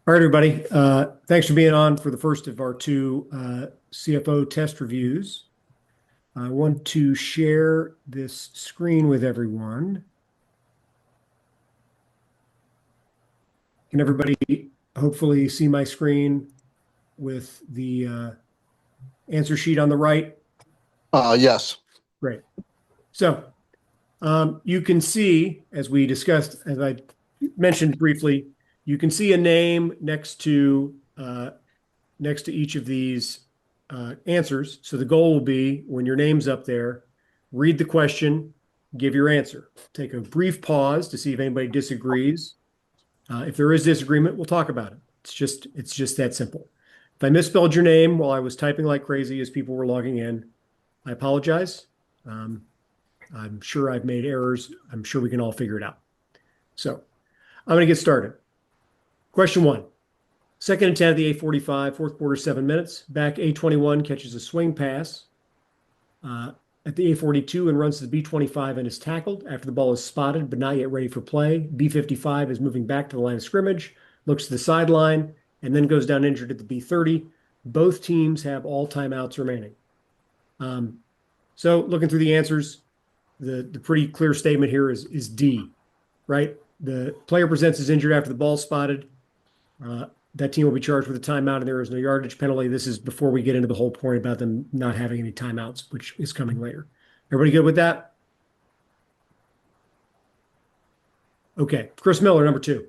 All right, everybody. Thanks for being on for the first of our two CFO test reviews. I want to share this screen with everyone. Can everybody hopefully see my screen with the answer sheet on the right? Yes. Great. So you can see, as we discussed, as I mentioned briefly, you can see a name next to each of these answers. So the goal will be when your name's up there, read the question, give your answer. Take a brief pause to see if anybody disagrees. If there is disagreement, we'll talk about it. It's just that simple. If I misspelled your name while I was typing like crazy as people were logging in, I apologize. I'm sure I've made errors. I'm sure we can all figure it out. So I'm going to get started. Question one. Second and 10 at the A45, fourth quarter, 7 minutes. Back A21 catches a swing pass at the A42 and runs to the B25 and is tackled after the ball is spotted but not yet ready for play. B55 is moving back to the line of scrimmage, looks to the sideline, and then goes down injured at the B30. Both teams have all timeouts remaining. So looking through the answers, the pretty clear statement here is D, right? The player presents as injured after the ball spotted. That team will be charged with a timeout, and there is no yardage penalty. This is before we get into the whole point about them not having any timeouts, which is coming later. Everybody good with that? Okay. Chris Miller, number two.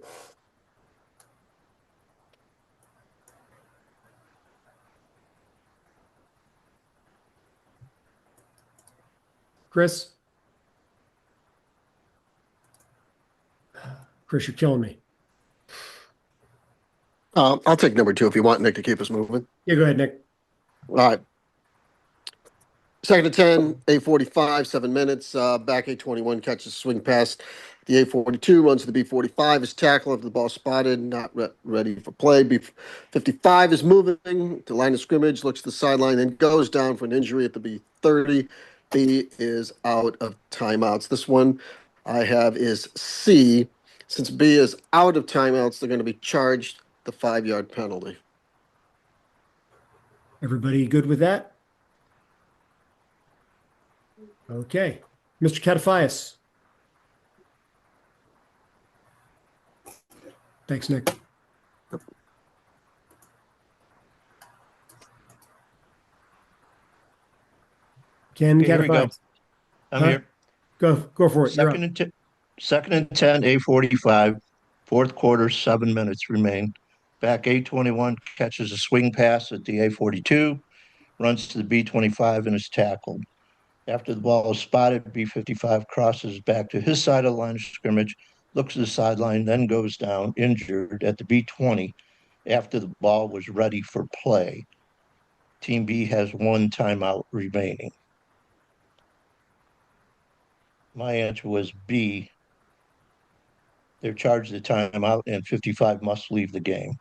Chris? Chris, you're killing me. I'll take number two if you want, Nick, to keep us moving. Yeah, go ahead, Nick. All right. Second and 10, A45, 7 minutes. Back A21 catches swing pass. The A42 runs to the B45, is tackled after the ball spotted, not ready for play. B55 is moving to line of scrimmage, looks to the sideline, then goes down for an injury at the B30. B is out of timeouts. This one I have is C. Since B is out of timeouts, they're going to be charged the 5-yard penalty. Everybody good with that? Okay. Mr. Katafias. Thanks, Nick. Ken Okay, here we go. Katafias. I'm here. Go for it. You're Second up. second and 10, A45, fourth quarter, 7 minutes remain. Back A21 catches a swing pass at the A42, runs to the B25 and is tackled. After the ball is spotted, B55 crosses back to his side of the line of scrimmage, looks to the sideline, then goes down injured at the B20 after the ball was ready for play. Team B has one timeout remaining. My answer was B. They're charged the timeout and 55 must leave the game.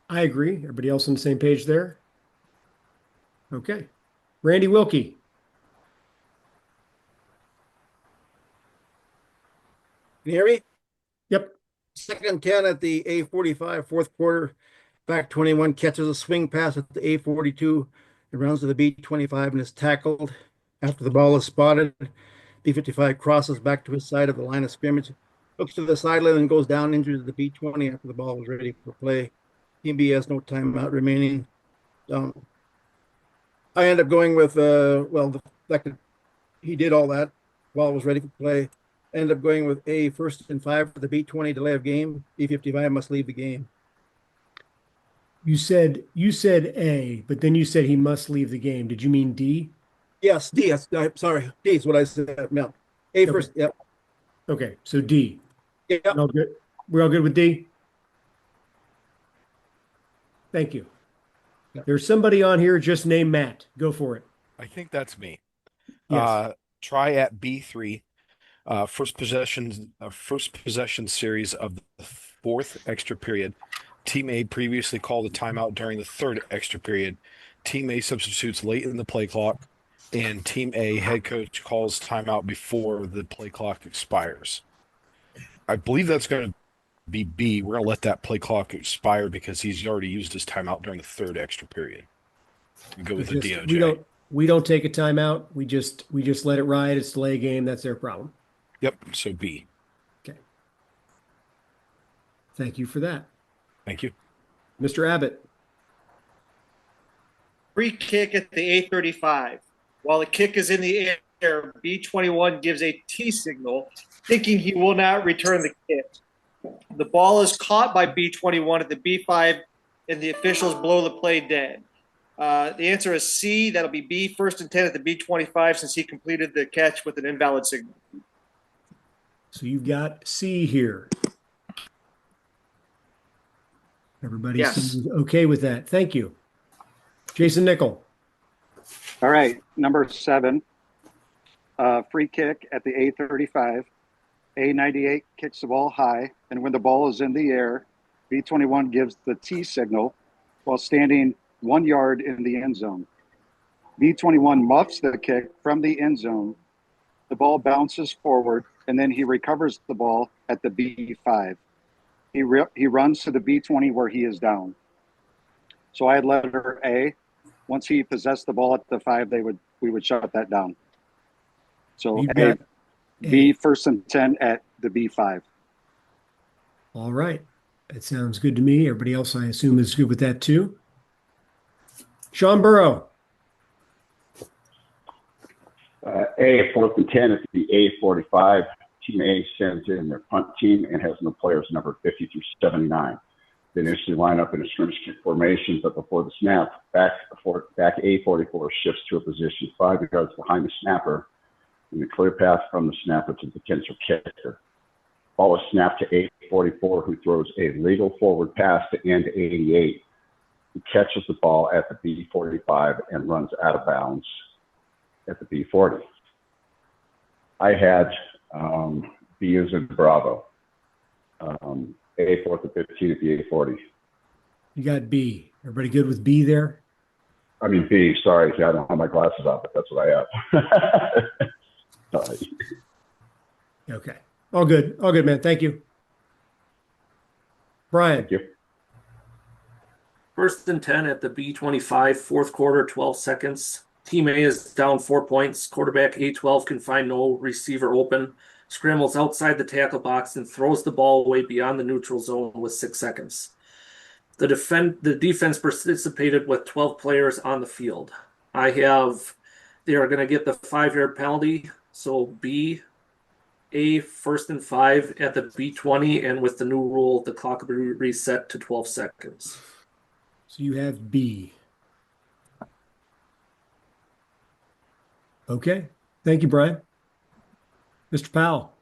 I agree. Everybody else on the same page there? Okay. Randy Wilkie. Can you hear me? Yep. Second and 10 at the A45, fourth quarter. Back 21 catches a swing pass at the A42. It runs to the B25 and is tackled after the ball is spotted. B55 crosses back to his side of the line of scrimmage, looks to the sideline and goes down injured to the B20 after the ball was ready for play. Team B has no timeout remaining. I end up going with, the fact that he did all that while it was ready for play. I end up going with A, first and 5 for the B20 delay of game. B55 must leave the game. You said A, but then you said he must leave the game. Did you mean D? Yes, D. Sorry, D is what I said. No, A Okay. first. Yep. Okay, so D. Yep. All good. We're all good with D? Thank you. Yep. There's somebody on here just named Matt. Go for it. I think that's me. Yes. Try at B3, first possession series of the fourth extra period. Team A previously called a timeout during the third extra period. Team A substitutes late in the play clock, and Team A head coach calls timeout before the play clock expires. I believe that's going to be B. We're going to let that play clock expire because he's already used his timeout during the third extra period. We go with the DOJ. We don't take a timeout. We just let it ride. It's delay game. That's their problem. Yep. So B. Okay. Thank you for that. Thank you. Mr. Abbott. Free kick at the A35. While the kick is in the air, B21 gives a T signal, thinking he will not return the kick. The ball is caught by B21 at the B5, and the officials blow the play dead. The answer is C. That'll be B, 1st and 10 at the B25, since he completed the catch with an invalid signal. So you've got C here. Everybody Yes. seems okay with that. Thank you. Jason Nickel. All right, number 7, free kick at the A35. A98 kicks the ball high, and when the ball is in the air, B21 gives the T signal while standing 1 yard in the end zone. B21 muffs the kick from the end zone. The ball bounces forward, and then he recovers the ball at the B5. He runs to the B20 where he is down. So I had letter A. Once he possessed the ball at the 5, we would shut that down. So You've A, got B, 1st and 10 at the B5. All right. That sounds good to me. Everybody else, I assume, is good with that too. Sean Burrow. A, 4th and 10 at the A45. Team A sends in their punt team and has no players numbered 50 through 79. They initially line up in a scrimmage kick formation, but before the snap, back A44 shifts to a position 5 yards behind the snapper in the clear path from the snapper to the potential kicker. Ball is snapped to A44, who throws a legal forward pass to end 88. He catches the ball at the B45 and runs out of bounds at the B40. I had B as in Bravo. A, 4th and 15 at the A40. You got B. Everybody good with B there? I mean B, sorry. I don't have my glasses on, but that's what I have. Sorry. Okay. All good. All good, man. Thank you. Brian. Thank you. 1st and 10 at the B25, 4th quarter, 12 seconds. Team A is down 4 points. Quarterback A12 can find no receiver open, scrambles outside the tackle box, and throws the ball away beyond the neutral zone with 6 seconds. The defense participated with 12 players on the field. They are going to get the 5-yard penalty. So B, A, 1st and 5 at the B20, and with the new rule, the clock will be reset to 12 seconds. So you have B. Okay. Thank you, Brian. Mr. Powell.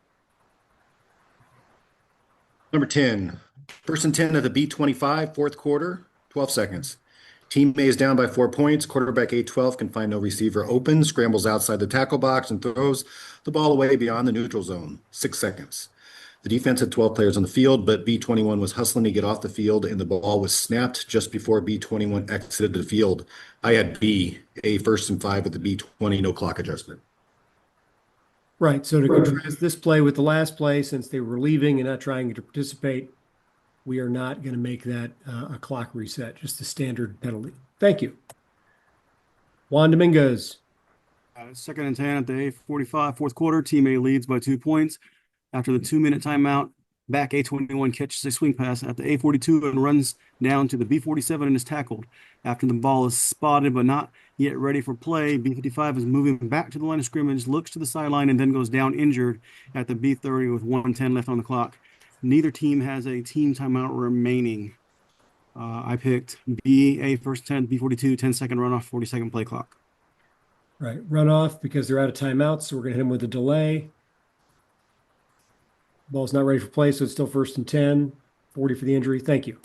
Number 10, 1st and 10 at the B25, 4th quarter, 12 seconds. Team A is down by 4 points. Quarterback A12 can find no receiver open, scrambles outside the tackle box, and throws the ball away beyond the neutral zone. 6 seconds. The defense had 12 players on the field, but B21 was hustling to get off the field, and the ball was snapped just before B21 exited the field. I had B, A, 1st and 5 at the B20, no clock adjustment. Right. So to contrast this play with the last play, since they were leaving and not trying to participate, we are not going to make that a clock reset, just a standard penalty. Thank you. Juan Dominguez. 2nd and 10 at the A45, 4th quarter. Team A leads by 2 points. After the 2-minute timeout, back A21 catches a swing pass at the A42 and runs down to the B47 and is tackled. After the ball is spotted but not yet ready for play, B55 is moving back to the line of scrimmage, looks to the sideline, and then goes down injured at the B30 with 1:10 left on the clock. Neither team has a team timeout remaining. I picked B, A, 1st 10, B42, 10-second runoff, 40-second play clock. Right. Runoff because they're out of timeouts, so we're going to hit them with a delay. Ball's not ready for play, so it's still 1st and 10, 40 for the injury. Thank you.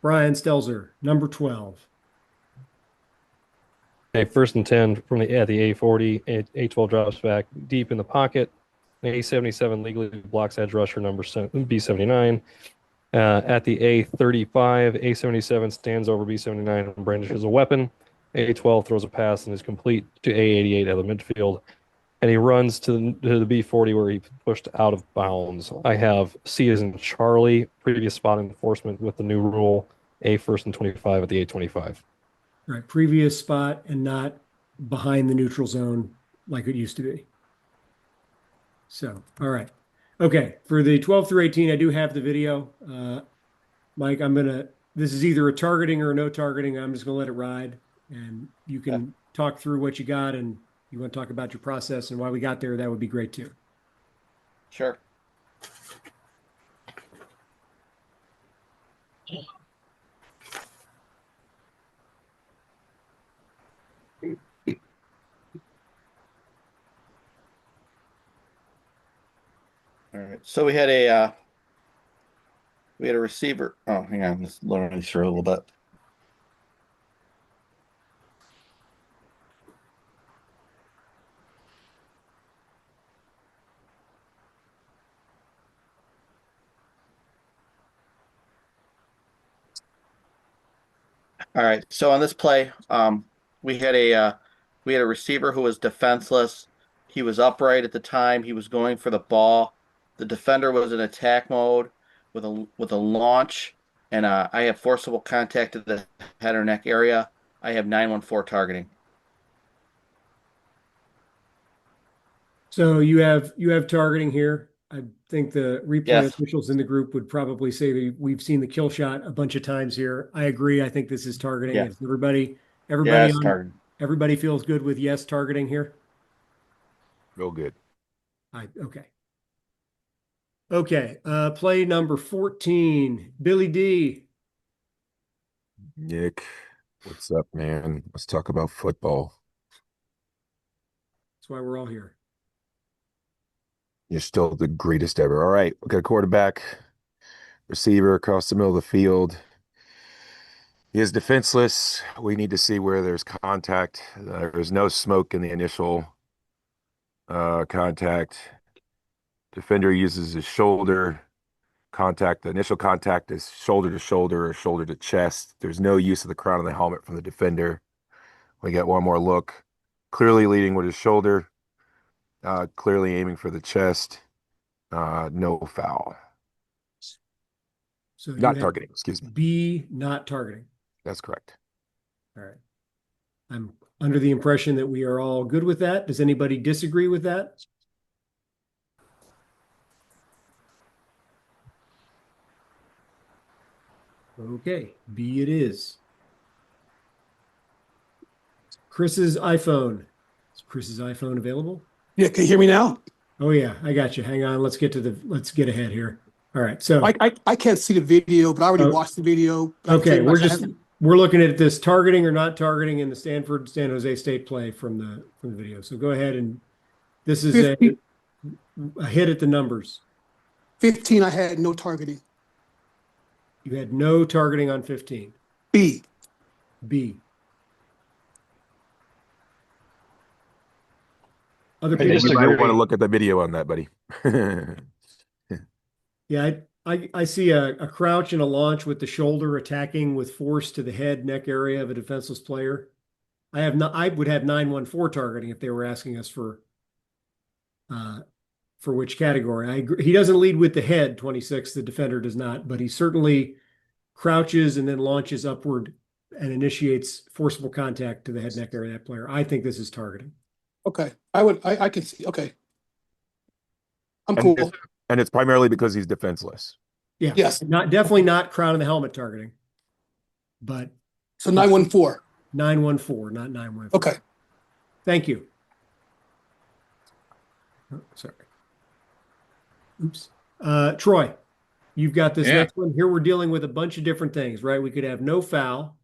Brian Stelzer, number 12. Okay, 1st and 10 from the A40. A12 drops back deep in the pocket. A77 legally blocks edge rusher number B79. At the A35, A77 stands over B79 and brandishes a weapon. A12 throws a pass and is complete to A88 at the midfield. and he runs to the B40 where he pushed out of bounds. I have C as in Charlie, previous spot enforcement with the new rule, A first and 25 at the 825. Right, previous spot and not behind the neutral zone like it used to be. So, all right. Okay, for the 12 through 18, I do have the video. Mike, this is either a targeting or a no targeting. I'm just gonna let it ride, and you can talk through what you got, and you want to talk about your process and why we got there, that would be great too. Sure. All right. So we had a receiver. Oh, hang on. Let's lower this through a little bit. All right. So on this play, we had a receiver who was defenseless. He was upright at the time. He was going for the ball. The defender was in attack mode with a launch, and I have forcible contact to the head or neck area. I have 914 targeting. So you have targeting here. I think the replay Yes. officials in the group would probably say that we've seen the kill shot a bunch of times here. I agree. I think this is targeting. Yeah. Is everybody Yeah, it's targeting. everybody feels good with yes targeting here? Real good. Okay. Okay. Play number 14, Billy D. Nick, what's up, man? Let's talk about football. That's why we're all here. You're still the greatest ever. All right, we got a quarterback, receiver across the middle of the field. He is defenseless. We need to see where there's contact. There's no smoke in the initial contact. Defender uses his shoulder contact. The initial contact is shoulder to shoulder or shoulder to chest. There's no use of the crown of the helmet from the defender. We get one more look. Clearly leading with his shoulder. Clearly aiming for the chest. No foul. So you Not have targeting, excuse me. B, not targeting. That's correct. All right. I'm under the impression that we are all good with that. Does anybody disagree with that? Okay, B it is. Chris's iPhone. Is Chris's iPhone available? Yeah, can you hear me now? Oh yeah, I got you. Hang on. Let's get ahead here. All right. So I can't see the video, but I already Oh. watched the video. okay, we're looking at this targeting or not targeting in the Stanford San Jose State play from the video. So go ahead, and this is a hit at the numbers. 15. I had no targeting. You had no targeting on 15. B. Other I think people you might want to look at the video on that, buddy. Yeah, I see a crouch and a launch with the shoulder attacking with force to the head, neck area of a defenseless player. I would have 914 targeting if they were asking us for which category. I agree. He doesn't lead with the head, 26. The defender does not, but he certainly crouches and then launches upward and initiates forcible contact to the head, neck area of that player. I think this is targeting. Okay. I can see. Okay. I'm cool. And it's primarily because he's defenseless. Yeah. Yes. Definitely not crown of the helmet targeting. But So 914. 914, not 914. Okay. Thank you. Oh, sorry. Oops. Troy, you've got this next one. Here we're dealing with a bunch of different things, right? We could have no foul.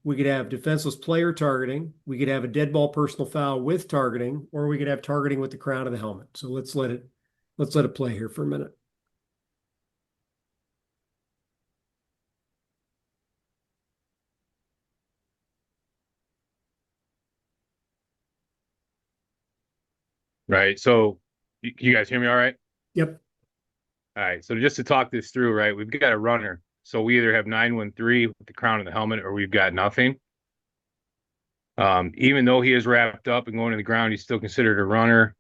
We could have defenseless player targeting. We could have a dead ball personal foul with targeting, or we could have targeting with the crown of the helmet. So let's let it play here for a minute. Right. So you guys hear me all right? Yep. All right. So just to talk this through, right, we've got a runner. So we either have 913 with the crown of the helmet or we've got nothing. Even though he is wrapped up and going to the ground, he's still considered a runner.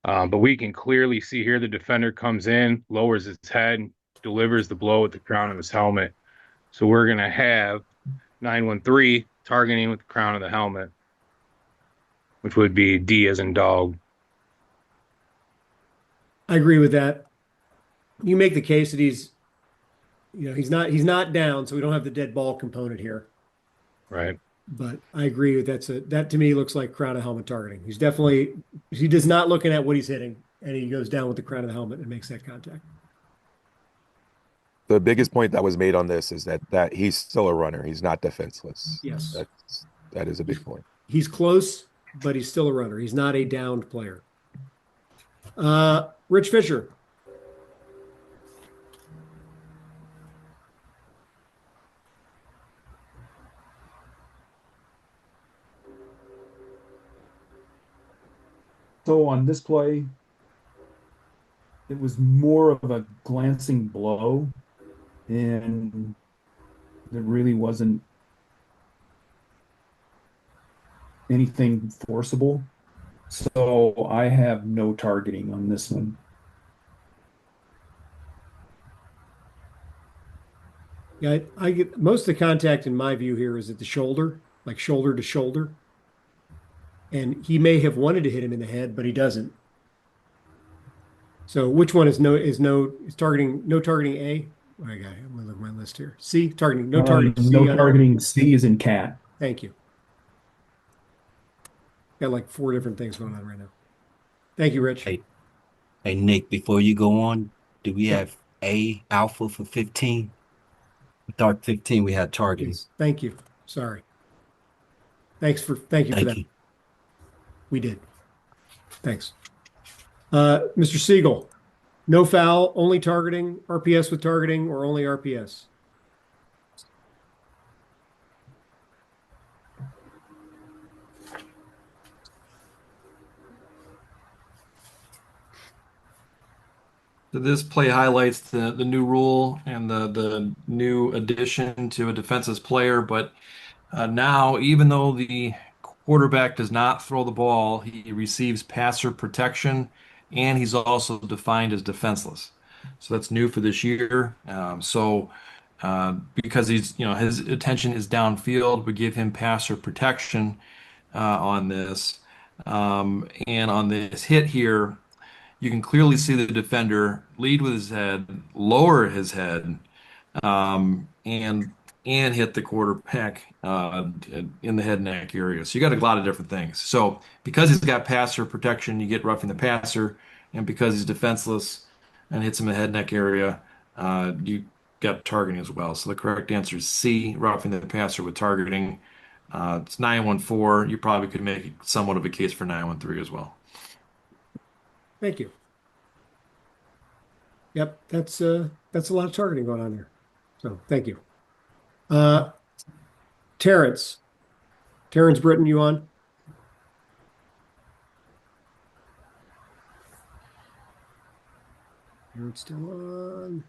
But we can clearly see here the defender comes in, lowers his head, delivers the blow with the crown of his helmet. So we're going to have 913 targeting with the crown of the helmet, which would be D as in dog. I agree with that. You make the case that he's not down, so we don't have the dead ball component here. Right. But I agree with that to me looks like crown of helmet targeting. He does not looking at what he's hitting, and he goes down with the crown of the helmet and makes that contact. The biggest point that was made on this is that he's still a runner. He's not defenseless. Yes. That is a big point. He's close, but he's still a runner. He's not a downed player. Rich Fisher. So on this play, it was more of a glancing blow, and there really wasn't anything forcible. So I have no targeting on this one. Yeah, I get most of the contact in my view here is at the shoulder, like shoulder to shoulder. And he may have wanted to hit him in the head, but he doesn't. So which one is targeting A? I got it. I'm gonna look at my list here. C, targeting, no targeting C. No targeting C is in cat. Thank you. Got like 4 different things going on right now. Thank you, Rich. Hey, Nick, before you go on, do we Yeah. have A alpha for 15? I thought 15 we had targeting. Yes. Thank you. Sorry. Thank you for that. You. We did. Thanks. Mr. Siegel, no foul, only targeting, RPS with targeting, or only RPS? So this play highlights the new rule and the new addition to a defenseless player. But now, even though the quarterback does not throw the ball, he receives passer protection, and he's also defined as defenseless. So that's new for this year. Because his attention is downfield, we give him passer protection on this. And on this hit here, you can clearly see the defender lead with his head, lower his head, and hit the quarterback in the head and neck area. So you got a lot of different things. So because he's got passer protection, you get roughing the passer, and because he's defenseless and hits him in the head and neck area, you got targeting as well. So the correct answer is C, roughing the passer with targeting. It's 914. You probably could make somewhat of a case for 913 as well. Thank you. Yep, that's a lot of targeting going on there. So thank you. Terrence Britton, you on? Terrence still on.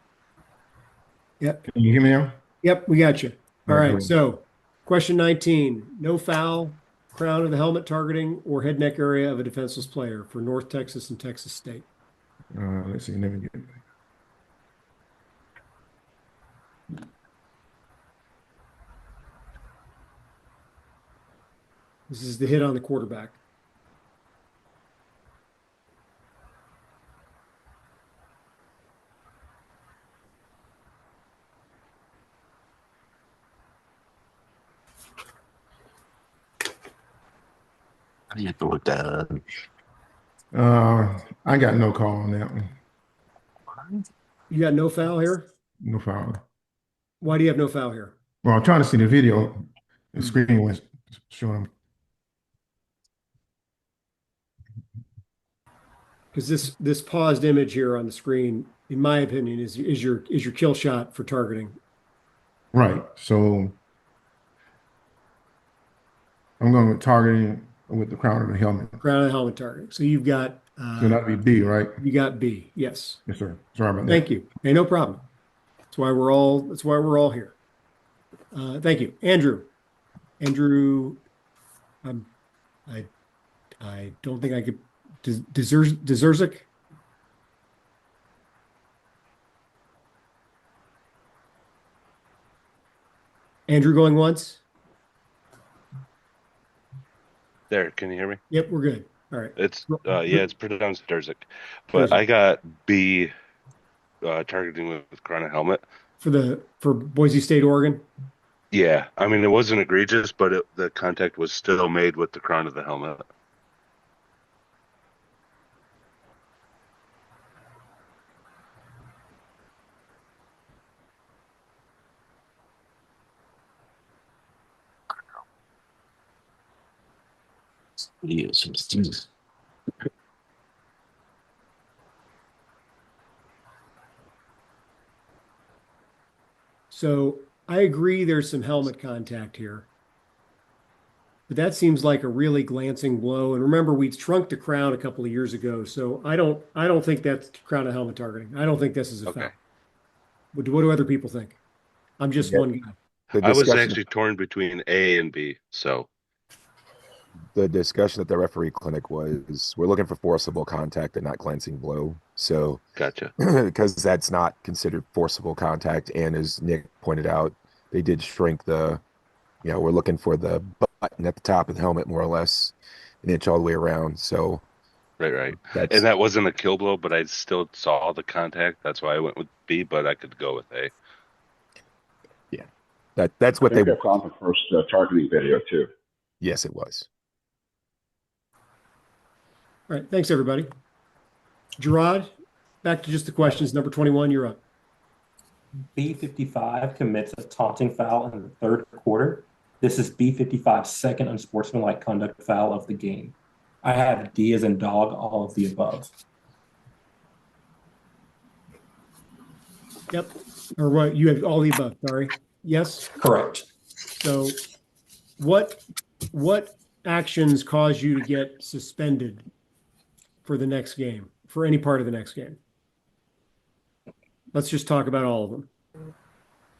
Yep. Can you hear me now? Yep, we got you. All Okay. right, so question 19, no foul, crown of the helmet targeting, or head neck area of a defenseless player for North Texas and Texas State. Let's see. Let me get. This is the hit on the quarterback. How do you throw it down? I got no call on that one. You got no foul here? No foul. Why do you have no foul here? Well, I'm trying to see the video. The screen was showing. Because this paused image here on the screen, in my opinion, is your kill shot for targeting. Right. So I'm going to target with the crown of the helmet. Crown of the helmet targeting. So you've got. So that'd be B, right? You got B. Yes. Yes, sir. Sorry about that. Thank you. Hey, no problem. That's why we're all here. Thank you, Andrew I I don't think I could. Deserzik? Andrew going once? There, can you hear me? Yep, we're good. All right. It's it's pronounced Durzik, but Durzik. I got B targeting with Corona helmet. For Boise State, Oregon. Yeah, I mean it wasn't egregious, but the contact was still made with the crown of the helmet. So I agree there's some helmet contact here. But that seems like a really glancing blow. And remember, we shrunk the crown a couple of years ago. So I don't think that's crown of helmet targeting. I don't think this is a foul. What do other people think? I'm just one guy. I was actually torn between A and B, so The discussion at the referee clinic was we're looking for forcible contact and not glancing blow. So gotcha. Because that's not considered forcible contact. And as Nick pointed out, they did shrink we're looking for the button at the top of the helmet, more or less, an inch all the way around. So right. And that wasn't a kill blow, but I still saw the contact. That's why I went with B, but I could go with A. Yeah, that's what they. That's on the first targeting video too. Yes, it was. All right. Thanks, everybody. Gerard, back to just the questions. Number 21, you're up. B55 commits a taunting foul in the third quarter. This is B55's second unsportsmanlike conduct foul of the game. I have D as in dog, all of the above. Yep. Or what? You have all the above. Sorry. Yes? Correct. So what actions cause you to get suspended for the next game, for any part of the next game? Let's just talk about all of them.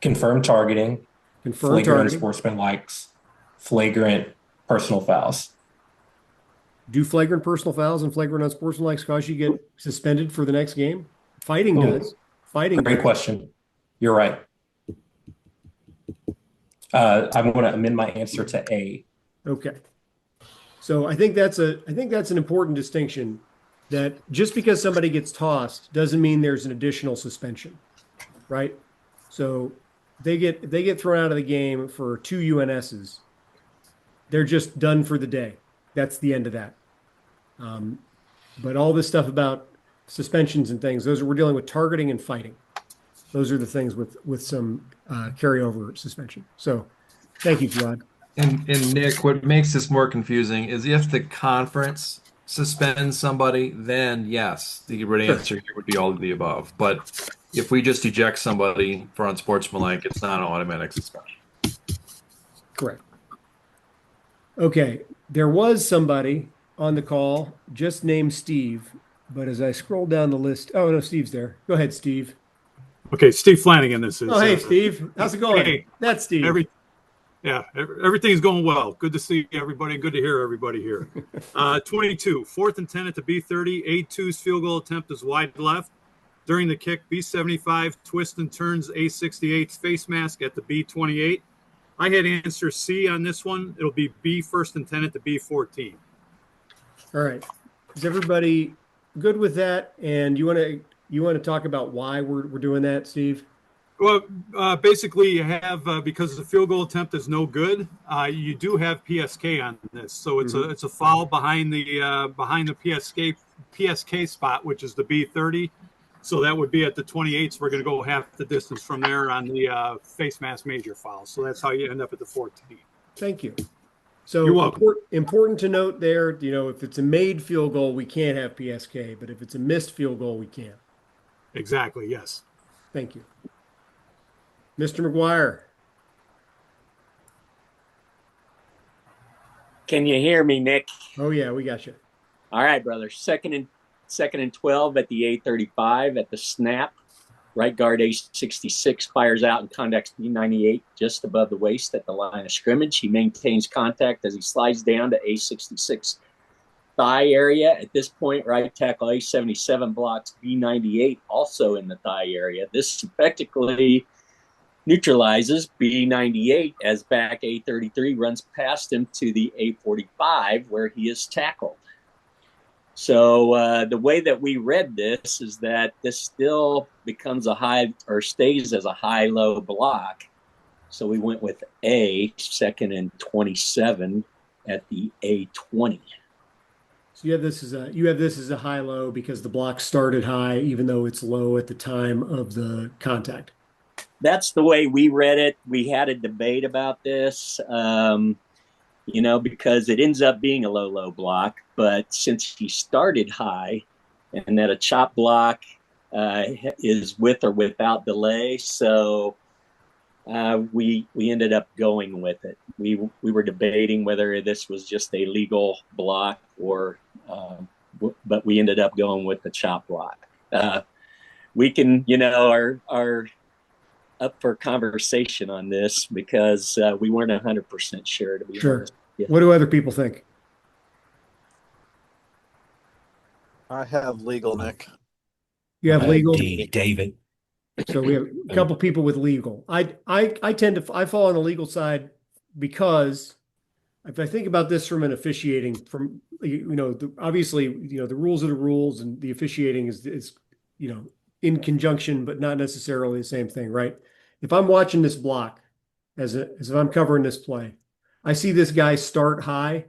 Confirmed targeting, Confirmed flagrant targeting. unsportsmanlikes, flagrant personal fouls. Do flagrant personal fouls and flagrant unsportsmanlikes cause you to get suspended for the next game? Fighting does. Fighting Great does. question. You're right. I'm going to amend my answer to A. Okay. So I think that's an important distinction, that just because somebody gets tossed doesn't mean there's an additional suspension, right? So they get thrown out of the game for 2 UNSs. They're just done for the day. That's the end of that. But all this stuff about suspensions and things, we're dealing with targeting and fighting. Those are the things with some carryover suspension. So thank you, Gerard. And Nick, what makes this more confusing is if the conference suspends somebody, then yes, the right answer here would be all of the above. But if we just eject somebody for unsportsmanlike, it's not an automatic suspension. Correct. Okay, there was somebody on the call just named Steve, but as I scroll down the list, oh no, Steve's there. Go ahead, Steve. Okay, Steve Flanagan. This is. Oh, hey, Steve. How's it going? Hey, that's Steve. Everything's going well. Good to see everybody. Good to hear everybody here. 22, 4th and 10 at the B30. A2's field goal attempt is wide left. During the kick, B75 twist and turns A68's face mask at the B28. I had answer C on this one. It'll be B 1st and 10 at the B14. All right. Is everybody good with that? And you want to talk about why we're doing that, Steve? Well, basically, you have because the field goal attempt is no good. You do have PSK on this, so it's a foul behind the PSK spot, which is the B30. So that would be at the 28. So we're going to go half the distance from there on the face mask major foul. So that's how you end up at the 14. Thank you. So You're welcome. Important to note there, if it's a made field goal, we can't have PSK, but if it's a missed field goal, we can. Exactly. Yes. Thank you. Mr. McGuire. Can you hear me, Nick? Oh yeah, we got you. All right, brother. Second and 12 at the A35 at the snap. Right guard A66 fires out and contacts B98 just above the waist at the line of scrimmage. He maintains contact as he slides down to A66 thigh area. At this point, right tackle A77 blocks B98 also in the thigh area. This effectively neutralizes B98 as back A33 runs past him to the A45 where he is tackled. So the way that we read this is that this still becomes a high or stays as a high-low block. So we went with A, 2nd and 27 at the A20. So you have this as a high-low because the block started high, even though it's low at the time of the contact. That's the way we read it. We had a debate about this. Because it ends up being a low block. But since he started high and that a chop block is with or without delay, so we ended up going with it. We were debating whether this was just a legal block or, but we ended up going with the chop block. We can, are up for conversation on this because we weren't 100% sure, to be honest. Yeah. What do other people think? I have legal, Nick. You have legal, David. So we have a couple people with legal. I fall on the legal side because if I think about this from an officiating, from obviously the rules are the rules, and the officiating is in conjunction, but not necessarily the same thing, right? If I'm watching this block as if I'm covering this play, I see this guy start high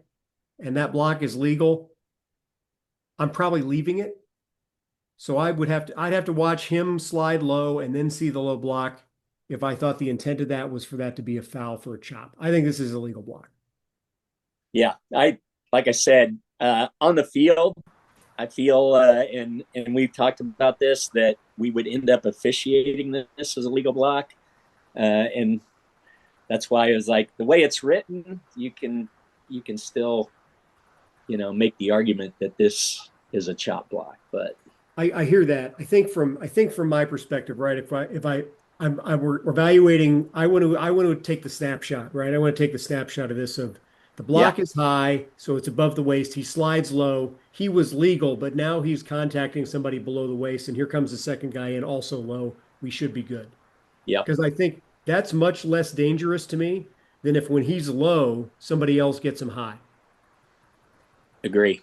and that block is legal, I'm probably leaving it. So I'd have to watch him slide low and then see the low block if I thought the intent of that was for that to be a foul for a chop. I think this is a legal block. Yeah, like I said, on the field, I feel, and we've talked about this, that we would end up officiating this as a legal block. And that's why it was like the way it's written, you can still, make the argument that this is a chop block. But I hear that. I think from my perspective, right? If we're evaluating, I want to take the snapshot, right? I want to take the snapshot of this of the block is high, so it's above the waist. He slides low. He was legal, but now he's contacting somebody below the waist, and here comes the second guy in, also low. We should be good. Yeah. Because I think that's much less dangerous to me than if when he's low, somebody else gets him high. Agree.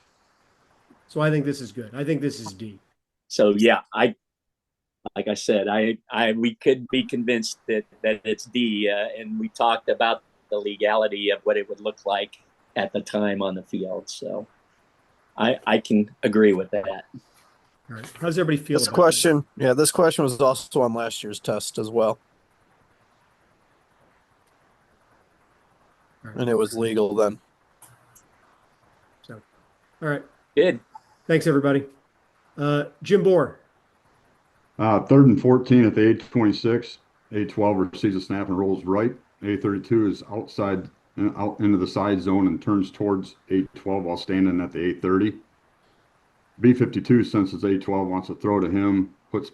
So I think this is good. I think this is D. So yeah, like I said, we could be convinced that it's D, and we talked about the legality of what it would look like at the time on the field. So I can agree with that. All right. How's everybody feel? This question was also on last year's test as well. Right. And it was legal then. So, all right. Good. Thanks, everybody. Jim Bohr. 3rd and 14 at the 826. A12 receives a snap and rolls right. A32 is outside and out into the side zone and turns towards A12 while standing at the 830. B52 senses A12 wants to throw to him, puts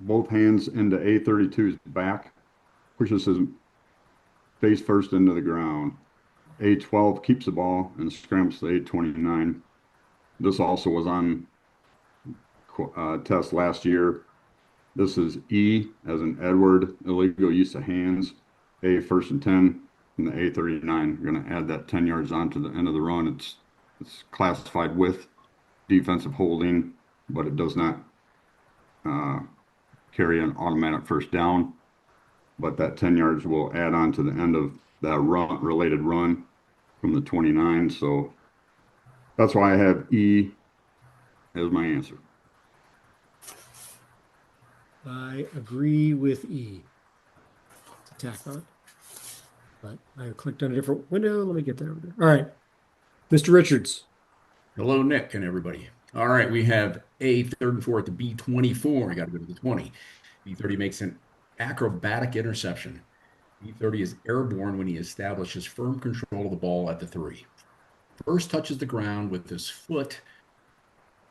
both hands into A32's back, pushes his face first into the ground. A12 keeps the ball and scrambles to A29. This also was on test last year. This is E as in Edward, illegal use of hands. A 1st and 10, and the A39. We're going to add that 10 yards on to the end of the run. It's classified with defensive holding, but it does not carry an automatic first down. But that 10 yards will add on to the end of that related run from the 29. So that's why I have E as my answer. I agree with E. It's a tack on. But I clicked on a different window. Let me get that over there. All right. Mr. Richards. Hello, Nick and everybody. All right, we have A 3rd and 4 at the B24. I got to go to the 20. B30 makes an acrobatic interception. B30 is airborne when he establishes firm control of the ball at the 3. First touches the ground with his foot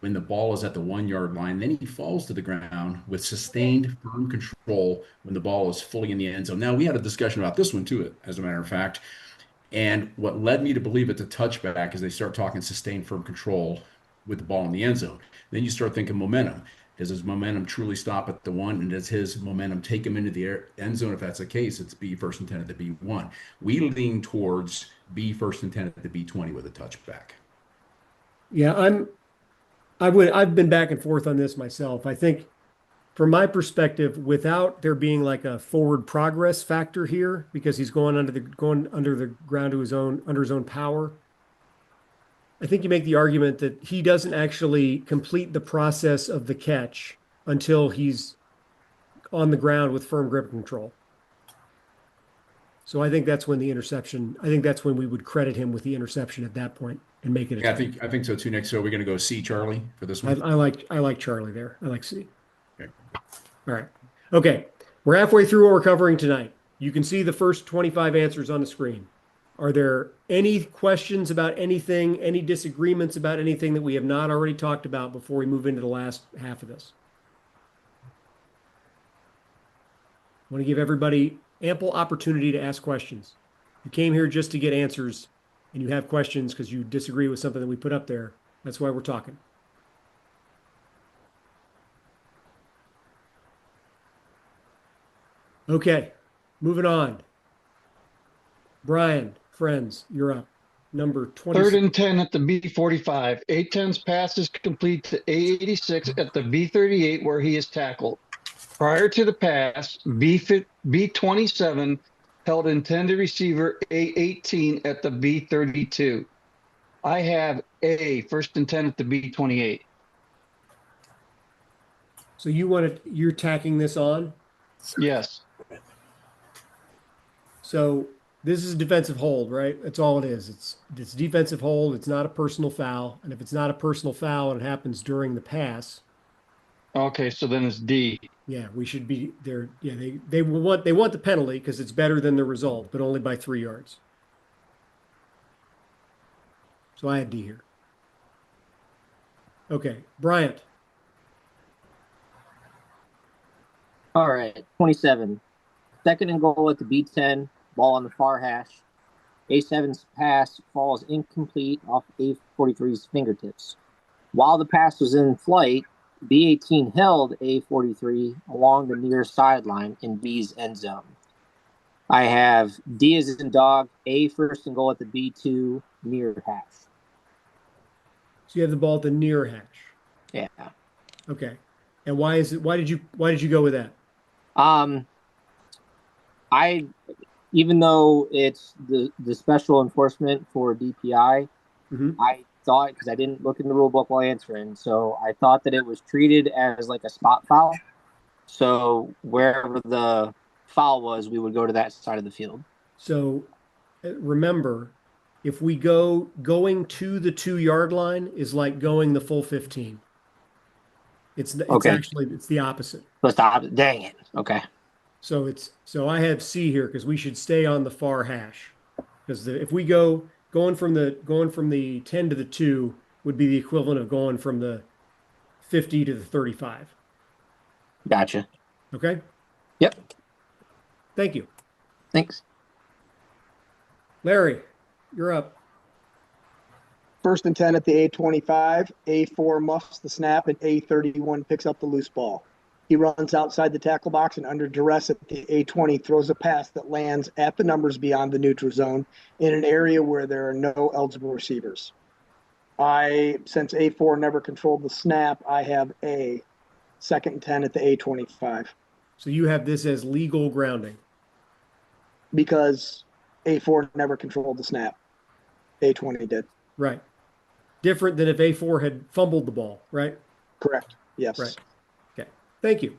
when the ball is at the 1 yard line. Then he falls to the ground with sustained firm control when the ball is fully in the end zone. Now, we had a discussion about this one too, as a matter of fact. And what led me to believe it's a touchback is they start talking sustained firm control with the ball in the end zone. Then you start thinking momentum. Does his momentum truly stop at the 1? And does his momentum take him into the end zone? If that's the case, it's B first and 10 at the B1. We lean towards B first and 10 at the B20 with a touchback. Yeah, I've been back and forth on this myself. I think from my perspective, without there being like a forward progress factor here, because he's going under the ground to his own under his own power, I think you make the argument that he doesn't actually complete the process of the catch until he's on the ground with firm grip control. So I think that's when the interception, I think that's when we would credit him with the interception at that point and make it a Yeah, I think so too, Nick. So we're going to go C, Charlie, for this one. I like Charlie there. I like C. Okay. All right. Okay. We're halfway through what we're covering tonight. You can see the first 25 answers on the screen. Are there any questions about anything, any disagreements about anything that we have not already talked about before we move into the last half of this? I want to give everybody ample opportunity to ask questions. You came here just to get answers and you have questions because you disagree with something that we put up there. That's why we're talking. Okay, moving on. Brian, friends, you're up. Number 20. 3rd and 10 at the B45. A10's pass is complete to A86 at the B38 where he is tackled. Prior to the pass, B27 held intended receiver A18 at the B32. I have A, 1st and 10 at the B28. So you're tacking this on? Yes. So this is a defensive hold, right? That's all it is. It's defensive hold. It's not a personal foul. And if it's not a personal foul and it happens during the pass. Okay, so then it's D. Yeah, we should be there. Yeah, they want the penalty because it's better than the result, but only by 3 yards. So I had D here. Okay, Bryant. All right, 27. 2nd and goal at the B10, ball on the far hash. A7's pass falls incomplete off A43's fingertips. While the pass was in flight, B18 held A43 along the near sideline in B's end zone. I have D as in dog, A 1st and goal at the B2 near hash. So you have the ball at the near hash. Yeah. Okay. And why did you go with that? Even though it's the special enforcement for DPI, I thought, because I didn't look in the rule book while answering, so I thought that it was treated as like a spot foul. So wherever the foul was, we would go to that side of the field. So remember, if we going to the 2-yard line is like going the full 15. It's actually the opposite. It's the opposite. Dang it. Okay. So I have C here because we should stay on the far hash. Because if we going from the 10 to the 2 would be the equivalent of going from the 50 to the 35. Gotcha. Okay? Yep. Thank you. Thanks. Larry, you're up. 1st and 10 at the A25. A4 muffs the snap, and A31 picks up the loose ball. He runs outside the tackle box and under duress at the A20 throws a pass that lands at the numbers beyond the neutral zone in an area where there are no eligible receivers. Since A4 never controlled the snap, I have A, 2nd and 10 at the A25. So you have this as legal grounding. Because A4 never controlled the snap. A20 did. Right. Different than if A4 had fumbled the ball, right? Correct. Yes. Right. Okay. Thank you.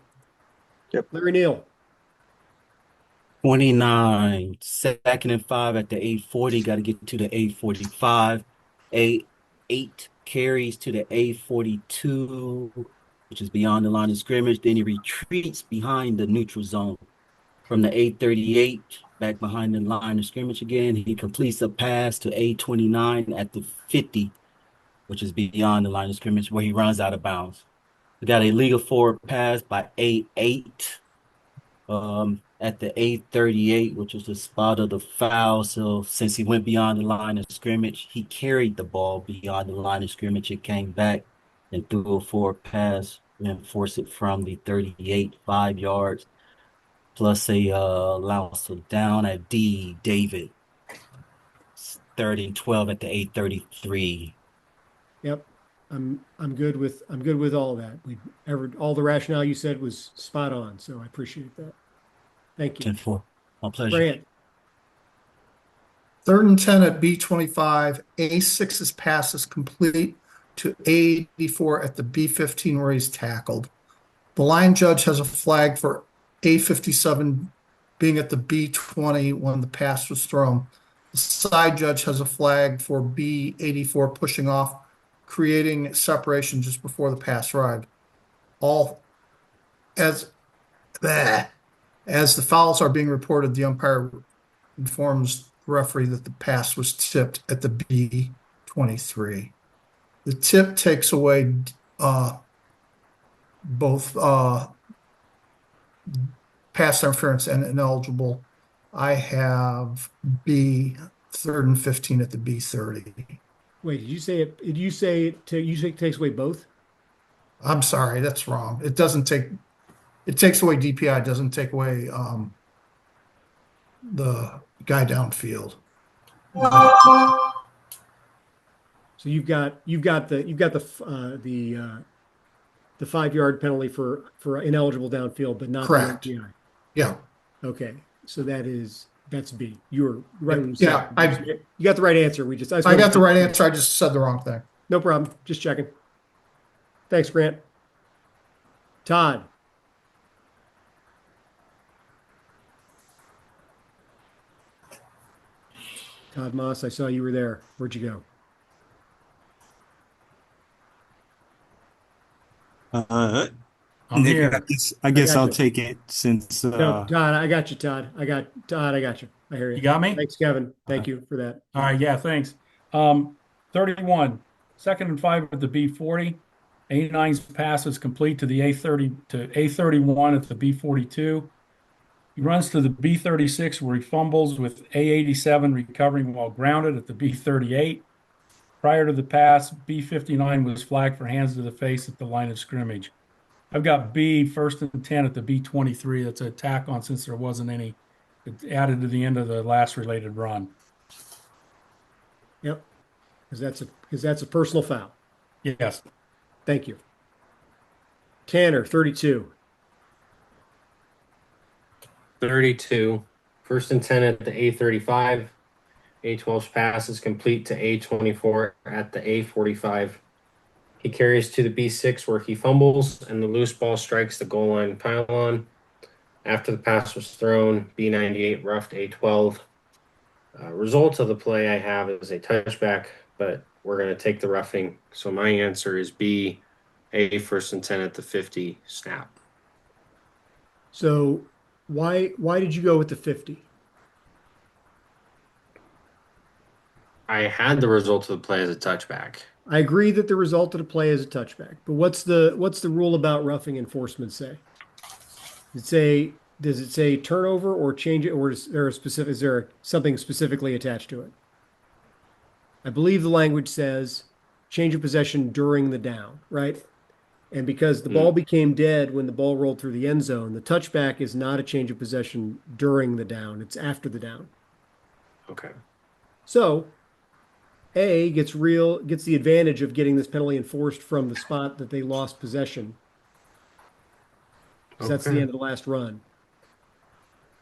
Yep. Larry Neal. 29. 2nd and 5 at the 840. Got to get to the 845. A8 carries to the A42, which is beyond the line of scrimmage. Then he retreats behind the neutral zone. From the A38, back behind the line of scrimmage again, he completes a pass to A29 at the 50. which is beyond the line of scrimmage, where he runs out of bounds. We got a legal forward pass by A8 at the A38, which was the spot of the foul. So since he went beyond the line of scrimmage, he carried the ball beyond the line of scrimmage. It came back and threw a forward pass, reinforce it from the 38, 5 yards, plus a allowance of down at D, David. 30 and 12 at the 833. Yep. I'm good with all that. All the rationale you said was spot on, so I appreciate that. Thank you. 10-4. My pleasure. Grant. 3rd and 10 at B25. A6's pass is complete to A84 at the B15 where he's tackled. The line judge has a flag for A57 being at the B20 when the pass was thrown. The side judge has a flag for B84 pushing off, creating separation just before the pass arrived. As the fouls are being reported, the umpire informs the referee that the pass was tipped at the B23. The tip takes away both pass interference and ineligible. I have B 3rd and 15 at the B30. Wait, did you say it? Did you say it takes away both? I'm sorry, that's wrong. It takes away DPI, it doesn't take away the guy downfield. So you've got the 5-yard penalty for ineligible downfield, but not correct. The DPI. Yeah. Okay, so that's B. You were right. Yeah, you got the right answer. I got the right answer. I just said the wrong thing. No problem. Just checking. Thanks, Grant. Todd. Todd Moss, I saw you were there. Where'd you go? I'm here. I guess I'll you. take it since No, Todd, I got you, Todd. I got you. I hear you. You got me? Thanks, Kevin. Thank you for that. All right, yeah, thanks. 31, 2nd and 5 at the B40. A9's pass is complete to the A31 at the B42. He runs to the B36 where he fumbles with A87 recovering while grounded at the B38. Prior to the pass, B59 was flagged for hands to the face at the line of scrimmage. I've got B 1st and 10 at the B23. That's a tack on since there wasn't any. It's added to the end of the last related run. Yep, because that's a personal foul. Yes. Thank you. Tanner, 32. 32. 1st and 10 at the A35. A12's pass is complete to A24 at the A45. He carries to the B6 where he fumbles and the loose ball strikes the goal line pylon. After the pass was thrown, B98 roughed A12. Result of the play I have is a touchback, but we're going to take the roughing. So my answer is B, A 1st and 10 at the 50 snap. So why did you go with the 50? I had the result of the play as a touchback. I agree that the result of the play is a touchback, but what's the rule about roughing enforcement say? Does it say turnover or change it, or is there something specifically attached to it? I believe the language says change of possession during the down, right? And because the ball became dead when the ball rolled through the end zone, the touchback is not a change of possession during the down, it's after the down. Okay. So A gets the advantage of getting this penalty enforced from the spot that they lost possession. Because that's the end of the last run.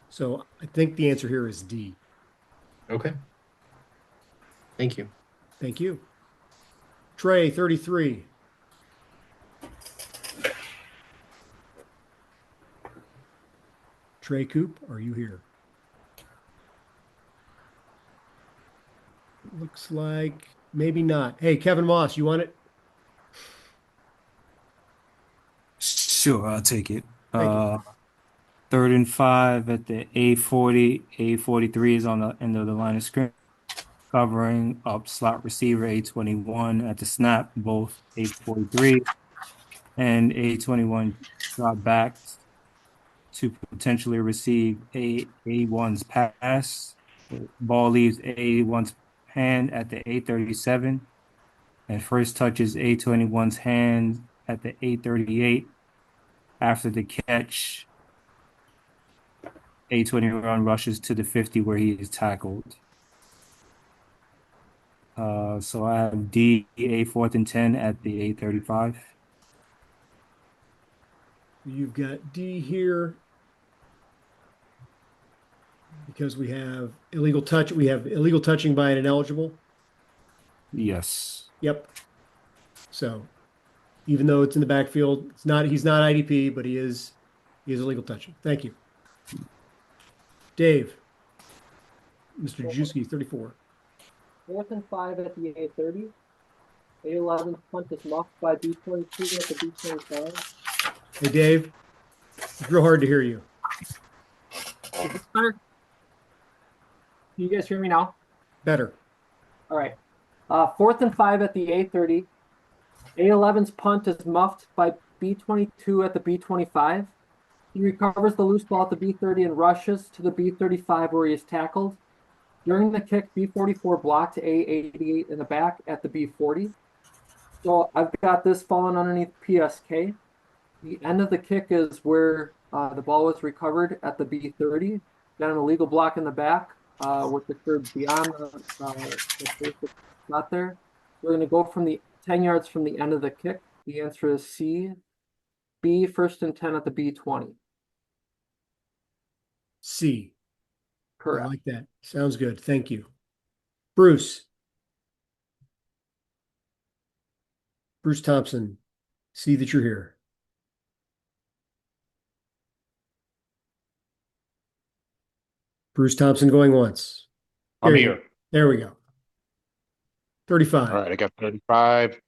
So I think the answer here is D. Okay. Thank you. Thank you. Trey, 33. Trey Coop, are you here? Looks like maybe not. Hey, Kevin Moss, you want it? Sure, I'll take it. Thank you. 3rd and 5 at the A40. A43 is on the end of the line of scrimmage. covering up slot receiver A21 at the snap, both A43 and A21 drop back to potentially receive A1's pass. The ball leaves A1's hand at the A37 and first touches A21's hand at the A38. After the catch, A21 rushes to the 50 where he is tackled. So I have D, A 4th and 10 at the A35. You've got D here because we have illegal touch. We have illegal touching by an ineligible. Yes. Yep. So even though it's in the backfield, he's not IDP, but he is illegal touching. Thank you. Dave. Mr. Jewski, 34. 4th and 5 at the A30. A11 punt is muffed by B22 at the B25. Hey, Dave. It's real hard to hear you. Is this better? Can you guys hear me now? Better. All right. 4th and 5 at the A30. A11's punt is muffed by B22 at the B25. He recovers the loose ball at the B30 and rushes to the B35 where he is tackled. During the kick, B44 blocked A88 in the back at the B40. So I've got this falling underneath PSK. The end of the kick is where the ball was recovered at the B30. Got an illegal block in the back, which occurred beyond the first spot there. We're going to go from the 10 yards from the end of the kick. The answer is C. B, 1st and 10 at the B20. C. Correct. I like that. Sounds good. Thank you. Bruce. Bruce Thompson. See that you're here. Bruce Thompson going once. I'm here. There we go. 35. All right, I got 35.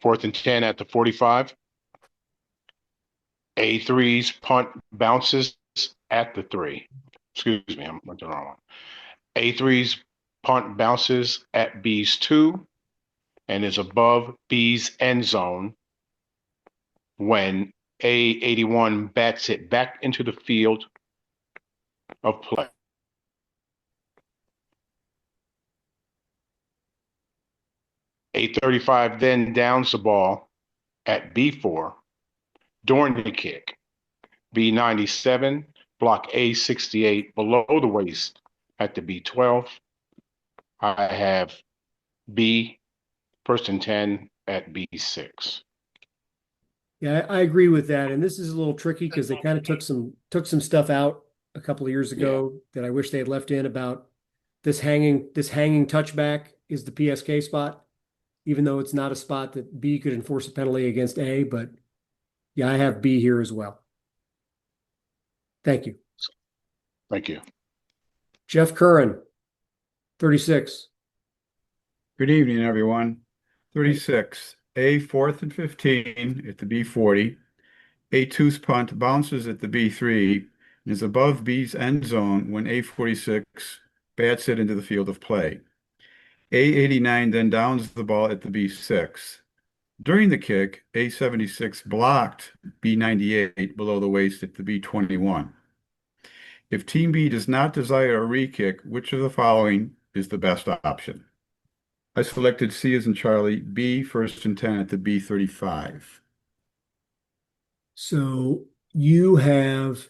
4th and 10 at the 45. A3's punt bounces at the 3. Excuse me, I'm looking wrong one. A3's punt bounces at B's 2 and is above B's end zone when A81 bats it back into the field of play. A35 then downs the ball at B4 during the kick. B97 block A68 below the waist at the B12. I have B, 1st and 10 at B6. Yeah, I agree with that. And this is a little tricky because they kind of took some stuff out a couple of years ago that I wish they had left in about this hanging touchback is the PSK spot, even though it's not a spot that B could enforce a penalty against A. But yeah, I have B here as well. Thank you. Thank you. Jeff Curran, 36. Good evening, everyone. 36. A 4th and 15 at the B40. A2's punt bounces at the B3 and is above B's end zone when A46 bats it into the field of play. A89 then downs the ball at the B6. During the kick, A76 blocked B98 below the waist at the B21. If Team B does not desire a re-kick, which of the following is the best option? I selected C as in Charlie, B 1st and 10 at the B35. So you have,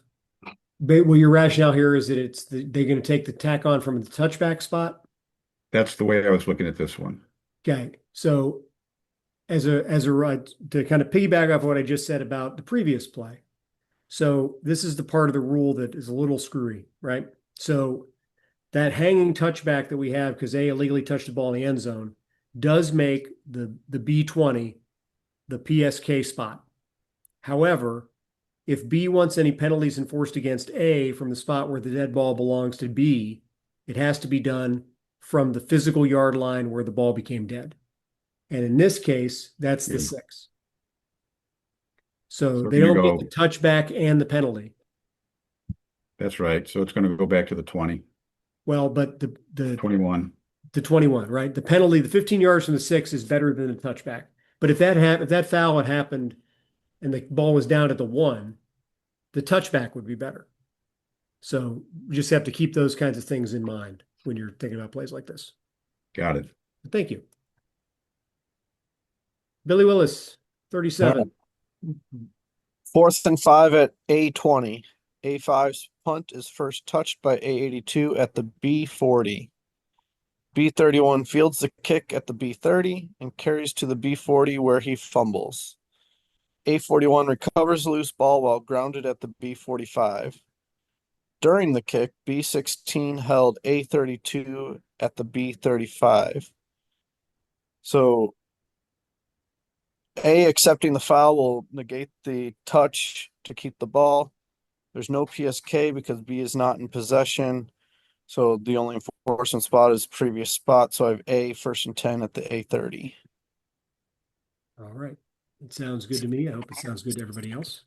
well, your rationale here is that they're going to take the tack on from the touchback spot. That's the way I was looking at this one. Okay. So as a to kind of piggyback off what I just said about the previous play. So this is the part of the rule that is a little screwy, right? So that hanging touchback that we have because A illegally touched the ball in the end zone does make the B20 the PSK spot. However, if B wants any penalties enforced against A from the spot where the dead ball belongs to B, it has to be done from the physical yard line where the ball became dead. And in this case, that's the 6. So they don't get the touchback and the penalty. That's right. So it's going to go back to the 20. Well, but the 21. to 21, right? The penalty, the 15 yards from the 6 is better than the touchback. But if that foul had happened and the ball was down at the 1, the touchback would be better. So you just have to keep those kinds of things in mind when you're thinking about plays like this. Got it. Thank you. Billy Willis, 37. 4th and 5 at A20. A5's punt is first touched by A82 at the B40. B31 fields the kick at the B30 and carries to the B40 where he fumbles. A41 recovers the loose ball while grounded at the B45. During the kick, B16 held A32 at the B35. So A accepting the foul will negate the touch to keep the ball. There's no PSK because B is not in possession. So the only enforcement spot is previous spot. So I have A 1st and 10 at the A30. All right. It sounds good to me. I hope it sounds good to everybody else.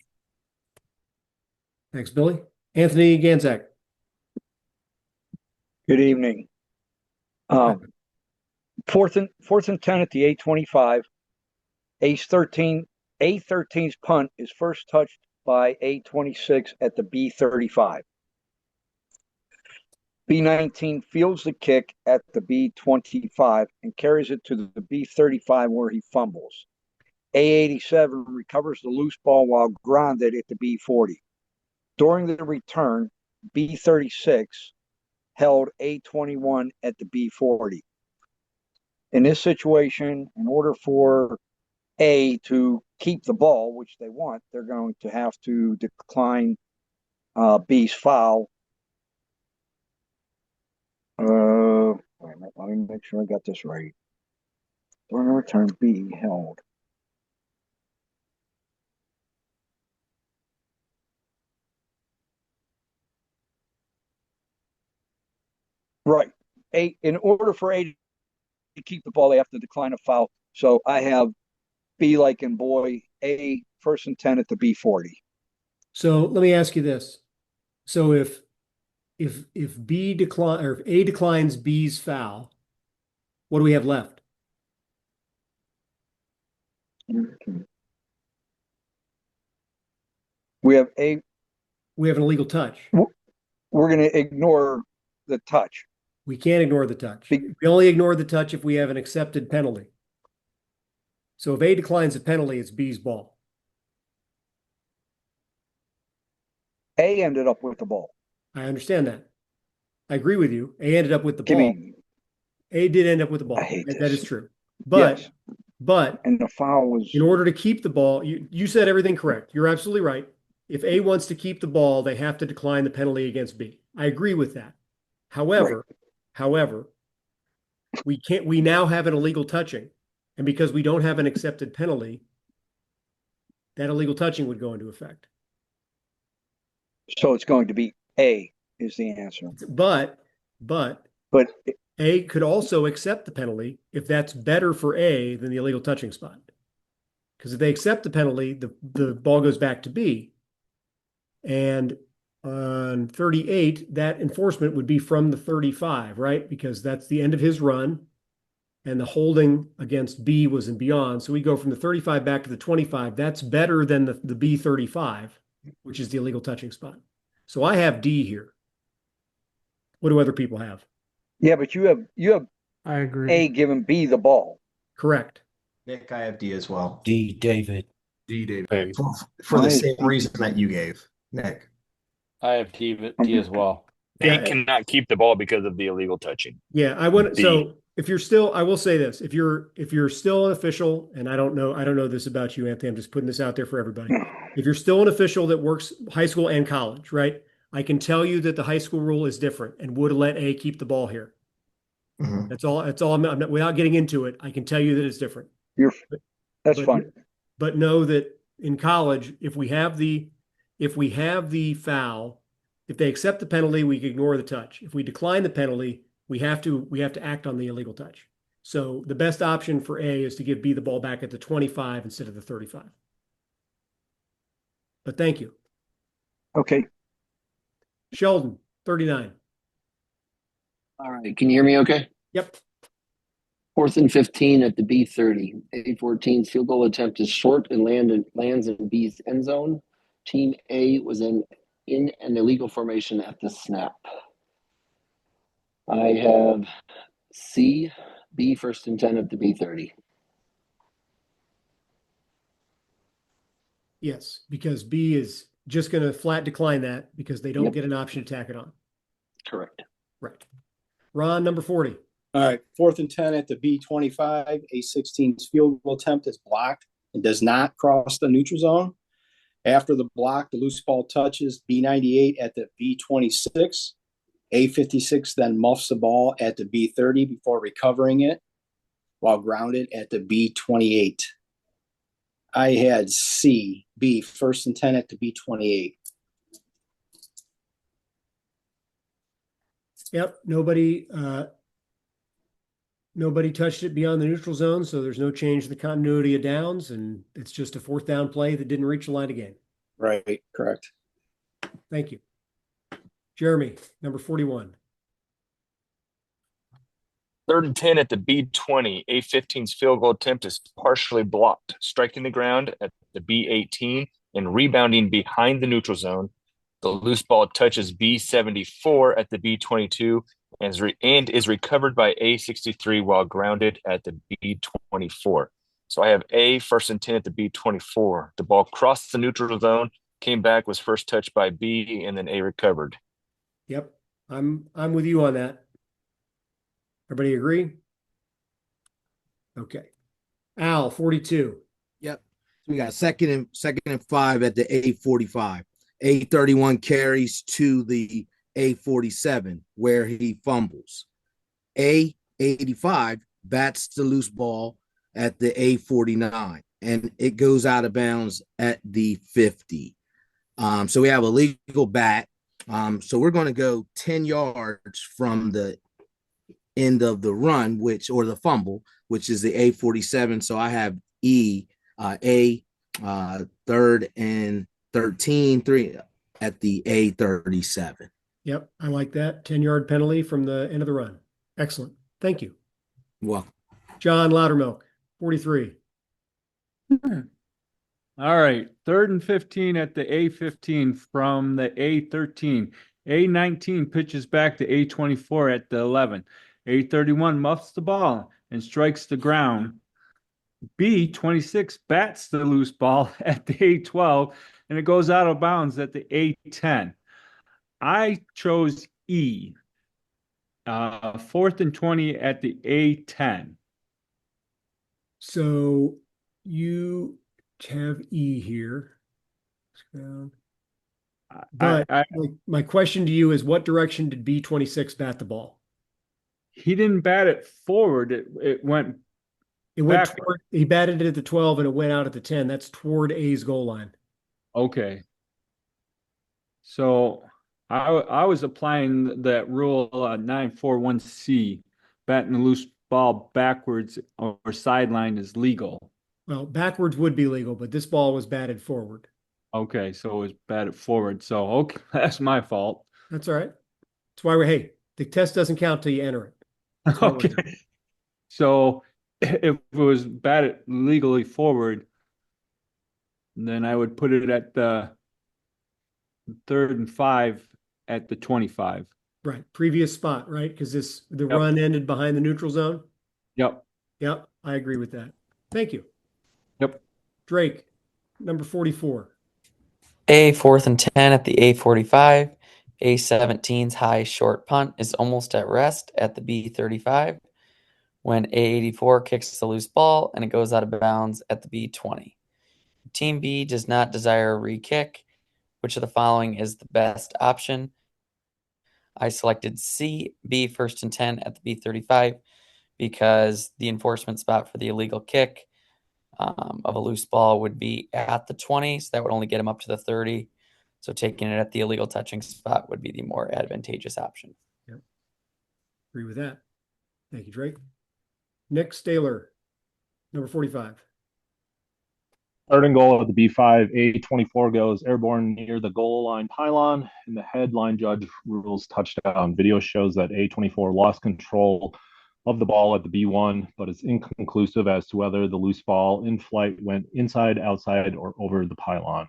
Thanks, Billy. Anthony Ganzak. Good evening. 4th and 10 at the A25. A13's punt is first touched by A26 at the B35. B19 fields the kick at the B25 and carries it to the B35 where he fumbles. A87 recovers the loose ball while grounded at the B40. During the return, B36 held A21 at the B40. In this situation, in order for A to keep the ball, which they want, they're going to have to decline B's foul. Wait a minute, let me make sure I got this right. During the return, B held. Right. In order for A to keep the ball, they have to decline a foul. So I have B like in boy, A 1st and 10 at the B40. So let me ask you this. So if B decline or if A declines B's foul, what do we have left? We have an illegal touch. We're going to ignore the touch. We can't ignore the touch. We only ignore the touch if we have an accepted penalty. So if A declines a penalty, it's B's ball. A ended up with the ball. I understand that. I agree with you. A ended up with the ball. A did end up with the ball. That is true. But yes. But and the foul was in order to keep the ball, you said everything correct. You're absolutely right. If A wants to keep the ball, they have to decline the penalty against B. I agree with that. However, we now have an illegal touching. And because we don't have an accepted penalty, that illegal touching would go into effect. So it's going to be A is the answer. But A could also accept the penalty if that's better for A than the illegal touching spot. Because if they accept the penalty, the ball goes back to B. And on 38, that enforcement would be from the 35, right? Because that's the end of his run. And the holding against B was and beyond. So we go from the 35 back to the 25. That's better than the B35, which is the illegal touching spot. So I have D here. What do other people have? Yeah, but you have I agree. A giving B the ball. Correct. Nick, I have D as well. D, David. D, David. For the same reason that you gave, Nick. I have D as well. Yeah. They cannot keep the ball because of the illegal touching. Yeah, I want so if you're still, I will say this, if you're still an official, and I don't know this about you, Anthony, I'm just putting this out there for everybody. If you're still an official that works high school and college, right? I can tell you that the high school rule is different and would let A keep the ball here. Mm-hmm. That's all. I'm not, without getting into it, I can tell you that it's different. That's fine. But know that in college, if we have the foul, if they accept the penalty, we can ignore the touch. If we decline the penalty, we have to act on the illegal touch. So the best option for A is to give B the ball back at the 25 instead of the 35. But thank you. Okay. Sheldon, 39. All right. Can you hear me okay? Yep. 4th and 15 at the B30. A14's field goal attempt is short and lands in B's end zone. Team A was in an illegal formation at the snap. I have C, B 1st and 10 at the B30. Yes, because B is just going to flat decline that because they don't get an option to tack it on. Correct. Right. Ron, number 40. All right, 4th and 10 at the B25. A16's field goal attempt is blocked and does not cross the neutral zone. After the block, the loose ball touches B98 at the B26. A56 then muffs the ball at the B30 before recovering it while grounded at the B28. I had C, B, 1st and 10 at the B28. Yep, nobody touched it beyond the neutral zone, so there's no change in the continuity of downs, and it's just a 4th down play that didn't reach the line of game. Right, correct. Thank you. Jeremy, number 41. 3rd and 10 at the B20. A15's field goal attempt is partially blocked, striking the ground at the B18 and rebounding behind the neutral zone. The loose ball touches B74 at the B22 and is recovered by A63 while grounded at the B24. So I have A 1st and 10 at the B24. The ball crossed the neutral zone, came back, was first touched by B, and then A recovered. Yep, I'm with you on that. Everybody agree? Okay. Al, 42. Yep. So we got second and 5 at the A45. A31 carries to the A47 where he fumbles. A85 bats the loose ball at the A49 and it goes out of bounds at the 50. So we have a legal bat. So we're going to go 10 yards from the end of the run, or the fumble, which is the A47. So I have E, A, 3rd and 13, 3 at the A37. Yep, I like that. 10-yard penalty from the end of the run. Excellent. Thank you. Well, John Loudermilk, 43. All right, 3rd and 15 at the A15 from the A13. A19 pitches back to A24 at the 11. A31 muffs the ball and strikes the ground. B26 bats the loose ball at the A12 and it goes out of bounds at the A10. I chose E, 4th and 20 at the A10. So you have E here. But my question to you is, what direction did B26 bat the ball? He didn't bat it forward. It went toward, he batted it at the 12 and it went out at the 10. That's toward A's goal line. Okay. So I was applying that rule 941C, batting the loose ball backwards or sideline is legal. Well, backwards would be legal, but this ball was batted forward. Okay, so it was batted forward. So, okay, that's my fault. That's all right. That's why the test doesn't count till you enter it. Okay. So if it was batted legally forward, then I would put it at the 3rd and 5 at the 25. Right. Previous spot, right? Because the run ended behind the neutral zone. Yep. Yep. I agree with that. Thank you. Yep. Drake, number 44. A 4th and 10 at the A45. A17's high short punt is almost at rest at the B35 when A84 kicks the loose ball and it goes out of bounds at the B20. Team B does not desire a re-kick. Which of the following is the best option? I selected C, B 1st and 10 at the B35 because the enforcement spot for the illegal kick of a loose ball would be at the 20, so that would only get him up to the 30. So taking it at the illegal touching spot would be the more advantageous option. Yep. Agree with that. Thank you, Drake. Nick Staylor, number 45. 3rd and goal at the B5. A24 goes airborne near the goal line pylon, and the headline judge rules touchdown. Video shows that A24 lost control of the ball at the B1, but it's inconclusive as to whether the loose ball in flight went inside, outside, or over the pylon.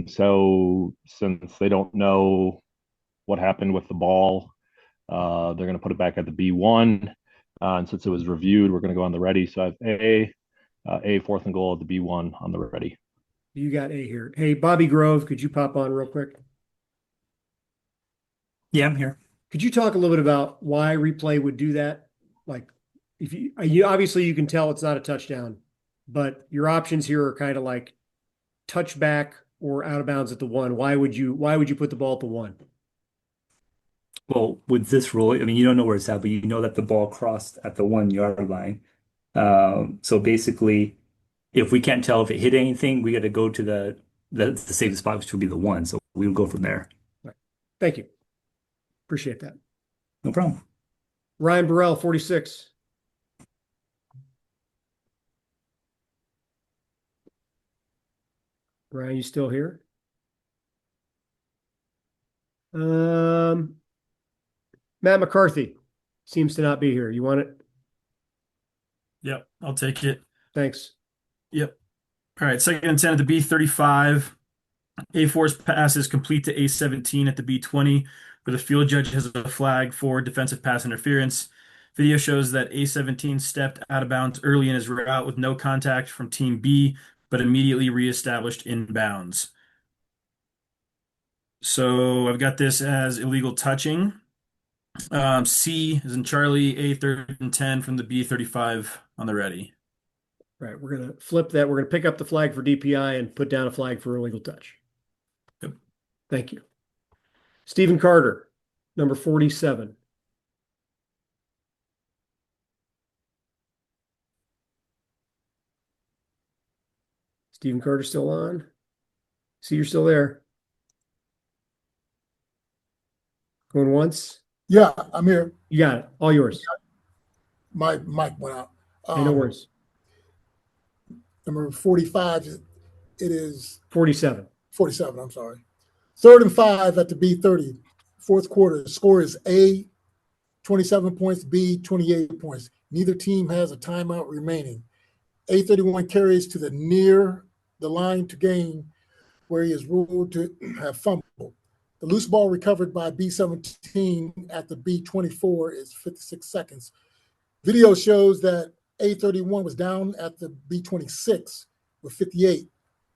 So since they don't know what happened with the ball, they're going to put it back at the B1. And since it was reviewed, we're going to go on the ready. So I have A, fourth and goal at the B1 on the ready. You got A here. Hey, Bobby Grove, could you pop on real quick? Yeah, I'm here. Could you talk a little bit about why replay would do that? Like, if you obviously you can tell it's not a touchdown, but your options here are kind of like touchback or out of bounds at the one. Why would you put the ball at the one? Well, with this rule, I mean, you don't know where it's at, but you know that the ball crossed at the 1 yard line. So basically, if we can't tell if it hit anything, we got to go to the safest spot, which would be the one. So we will go from there. Right. Thank you. Appreciate that. No problem. Ryan Burrell, 46. Ryan, you still here? Matt McCarthy seems to not be here. You want it? Yep, I'll take it. Thanks. Yep. All right, 2nd and 10 at the B35. A4's pass is complete to A17 at the B20, where the field judge has a flag for defensive pass interference. Video shows that A17 stepped out of bounds early in his route with no contact from Team B, but immediately reestablished in bounds. So I've got this as illegal touching. C is in Charlie, A 3rd and 10 from the B35 on the ready. Right. We're going to flip that. We're going to pick up the flag for DPI and put down a flag for illegal touch. Yep. Thank you. Stephen Carter, number 47. Stephen Carter still on? See, you're still there. Going once? Yeah, I'm here. You got it. All yours. My mic went out. Hey, no worries. Number 45, it is 47. 47, I'm sorry. 3rd and 5 at the B30. Fourth quarter, the score is A, 27 points, B, 28 points. Neither team has a timeout remaining. A31 carries to the near the line to gain, where he is ruled to have fumbled. The loose ball recovered by B17 at the B24 is 56 seconds. Video shows that A31 was down at the B26 with 58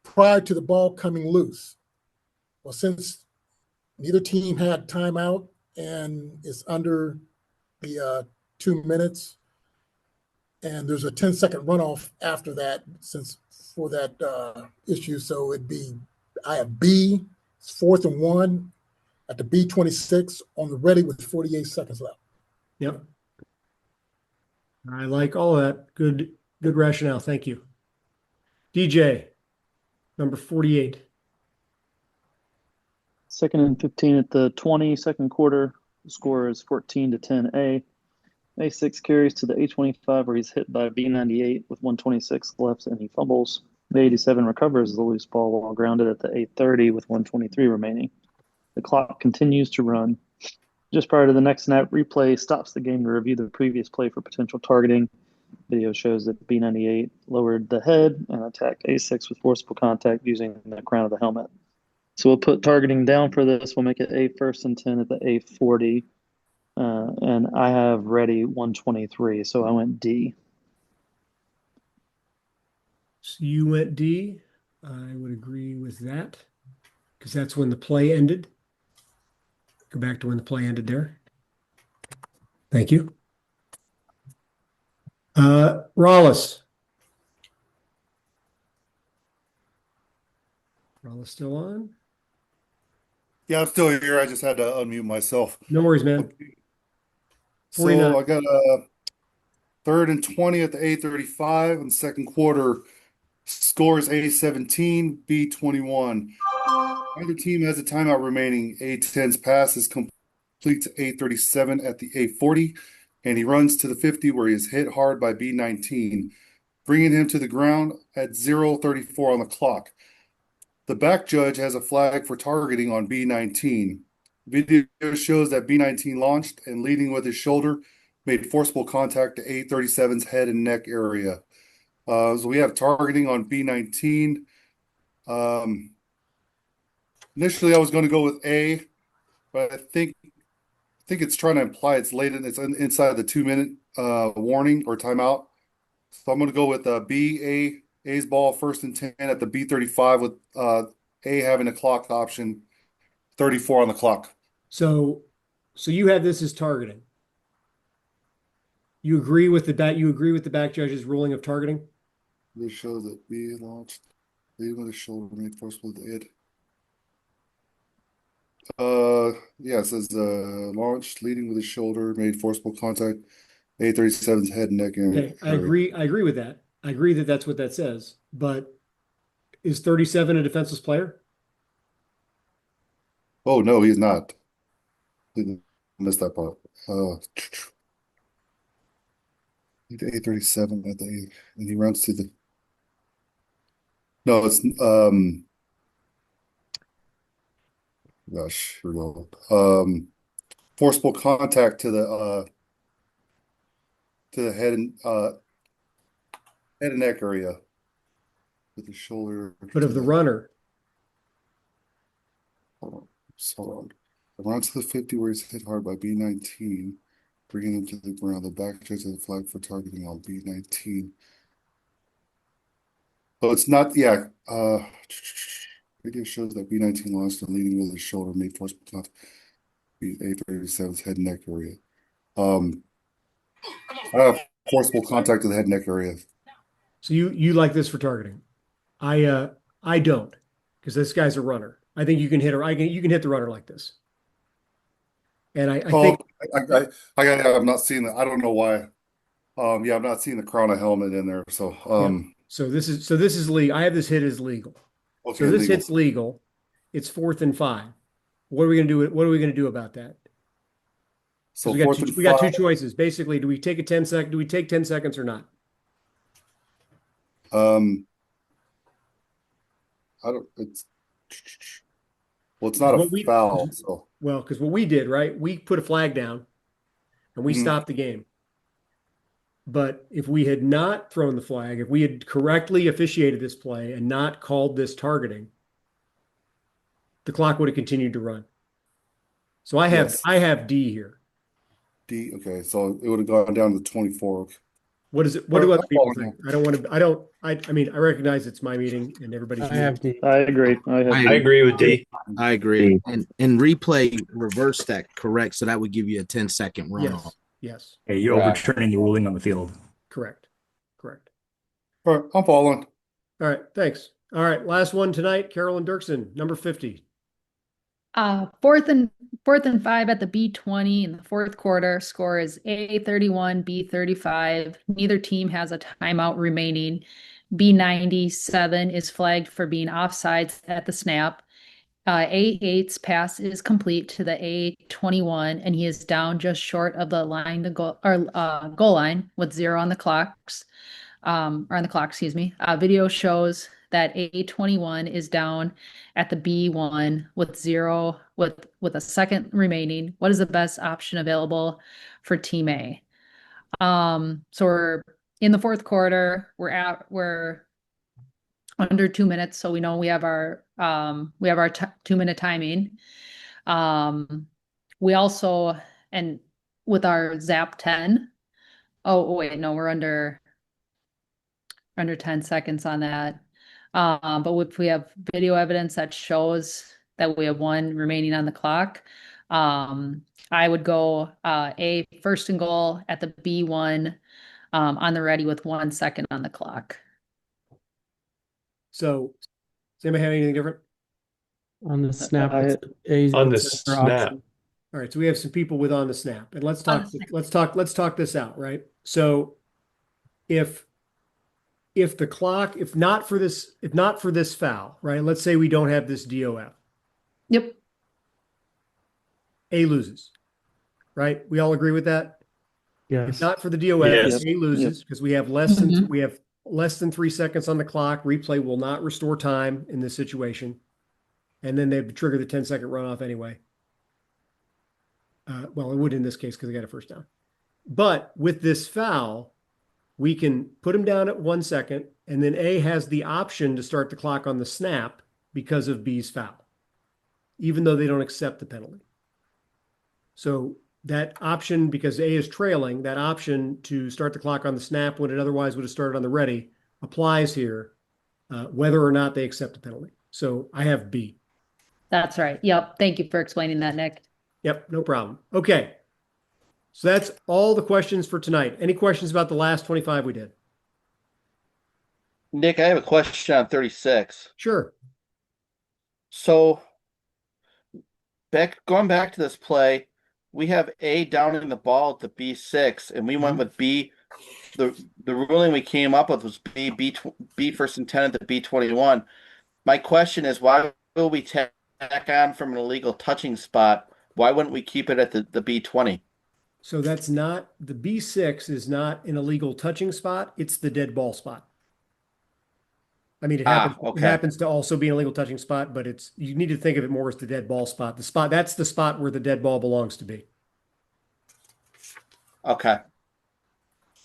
prior to the ball coming loose. Well, since neither team had timeout and it's under the 2 minutes, and there's a 10-second runoff after that since for that issue. So I have B, 4th and 1 at the B26 on the ready with 48 seconds left. Yep. I like all of that. Good rationale. Thank you. DJ, number 48. 2nd and 15 at the 20, second quarter. The score is 14-10 A6 carries to the A25 where he's hit by B98 with 126 left and he fumbles. The 87 recovers the loose ball while grounded at the A30 with 123 remaining. The clock continues to run. Just prior to the next snap, replay stops the game to review the previous play for potential targeting. Video shows that B98 lowered the head and attacked A6 with forcible contact using the crown of the helmet. So we'll put targeting down for this. We'll make it A 1st and 10 at the A40. And I have ready 123, so I went D. So you went D. I would agree with that because that's when the play ended. Go back to when the play ended there. Thank you. Rollis. Rollis still on? Yeah, I'm still here. I just had to unmute myself. No worries, man. So 49. I got a 3rd and 20 at the A35 and second quarter. Score is A17, B21. Neither team has a timeout remaining. A10's pass is complete to A37 at the A40, and he runs to the 50 where he is hit hard by B19, bringing him to the ground at 0:34 on the clock. The back judge has a flag for targeting on B19. Video shows that B19 launched and leading with his shoulder made forcible contact to A37's head and neck area. So we have targeting on B19. Initially, I was going to go with A, but I think it's trying to imply it's late and it's inside the 2-minute warning or timeout. So I'm going to go with B. A's ball, 1st and 10 at the B35 with A having a clock option, 34 on the clock. So you have this as targeting. You agree with the back judge's ruling of targeting? This shows that B launched, leading with a shoulder made forcible with the id. Yeah, it says launched, leading with his shoulder, made forcible contact, A37's head and neck area. Okay, I agree with that. I agree that that's what that says. But is 37 a defenseless player? Oh no, he's not. Didn't miss that part. A37 at the and he runs to the. No, it's Gosh, here we go. Forcible contact to the head and neck area with the shoulder. But of the runner. Hold on. Around to the 50 where he's hit hard by B19, bringing him to the ground. The back judge has a flag for targeting on B19. Oh, it's not. Yeah. Video shows that B19 launched and leading with his shoulder, made forcible contact. A37's head and neck area. I have forcible contact to the head and neck area. So you like this for targeting. I don't, because this guy's a runner. I think you can hit you can hit the runner like this. And I think I'm not seeing that. I don't know why. Yeah, I'm not seeing the crown of helmet in there. So so this is legal. I have this hit as legal. Okay, so this legal. hit's legal. It's 4th and 5. What are we gonna do? What are we gonna do about that? So we got two choices. Basically, do we take 10 seconds or not? I don't. It's not a foul. So well, because what we did, right? We put a flag down, and we stopped the game. But if we had not thrown the flag, if we had correctly officiated this play and not called this targeting, the clock would have continued to run. So I have D here. D. Okay, so it would have gone down to 24. What is it? What do other people think? I mean, I recognize it's my meeting and everybody's. I have D. I agree. I agree with D. I agree. And replay reverse that correct. So that would give you a 10-second runoff. Yes. Hey, you're overturning the ruling on the field. Correct. All right, I'm following. All right, thanks. All right, last one tonight, Carolyn Dirksen, number 50. Fourth and 5 at the B20 in the fourth quarter. Score is A31, B35. Neither team has a timeout remaining. B97 is flagged for being offsides at the snap. A8's pass is complete to the A21, and he is down just short of the line to goal line with 0 on the clocks. Excuse me. Video shows that A21 is down at the B1 with 0 with a second remaining. What is the best option available for Team A? So we're in the fourth quarter. We're under 2 minutes, so we know we have our 2-minute timing. We also, and with our Zap 10. Oh wait, no, we're under 10 seconds on that. But if we have video evidence that shows that we have 1 remaining on the clock, I would go A, 1st and goal at the B1 on the ready with 1 second on the clock. So, does anybody have anything different? On the snap, On the snap. All right, so we have some people with on the snap, and let's talk this out, right? So, if the clock, if not for this foul, right? Let's say we don't have this DOF. Yep. A loses, right? We all agree with that. Yes. If not for the DOF, Yes. A loses because we have less than 3 seconds on the clock. Replay will not restore time in this situation, and then they trigger the 10-second runoff anyway. Well, it would in this case because they got a first down. But with this foul, we can put him down at 1 second, and then A has the option to start the clock on the snap because of B's foul, even though they don't accept the penalty. So that option, because A is trailing, that option to start the clock on the snap when it otherwise would have started on the ready applies here, whether or not they accept the penalty. So I have B. That's right. Yep. Thank you for explaining that, Nick. Yep, no problem. Okay. So that's all the questions for tonight. Any questions about the last 25 we did? Nick, I have a question on 36. Sure. So going back to this play, we have A downing the ball at the B6, and we went with B. The ruling we came up with was B first and 10 at the B21. My question is, why will we tack on from an illegal touching spot? Why wouldn't we keep it at the B20? So that's not, the B6 is not an illegal touching spot. It's the dead ball spot. I mean, it happens to also be an illegal touching spot, but you need to think of it more as the dead ball spot. That's the spot where the dead ball belongs to be. Okay.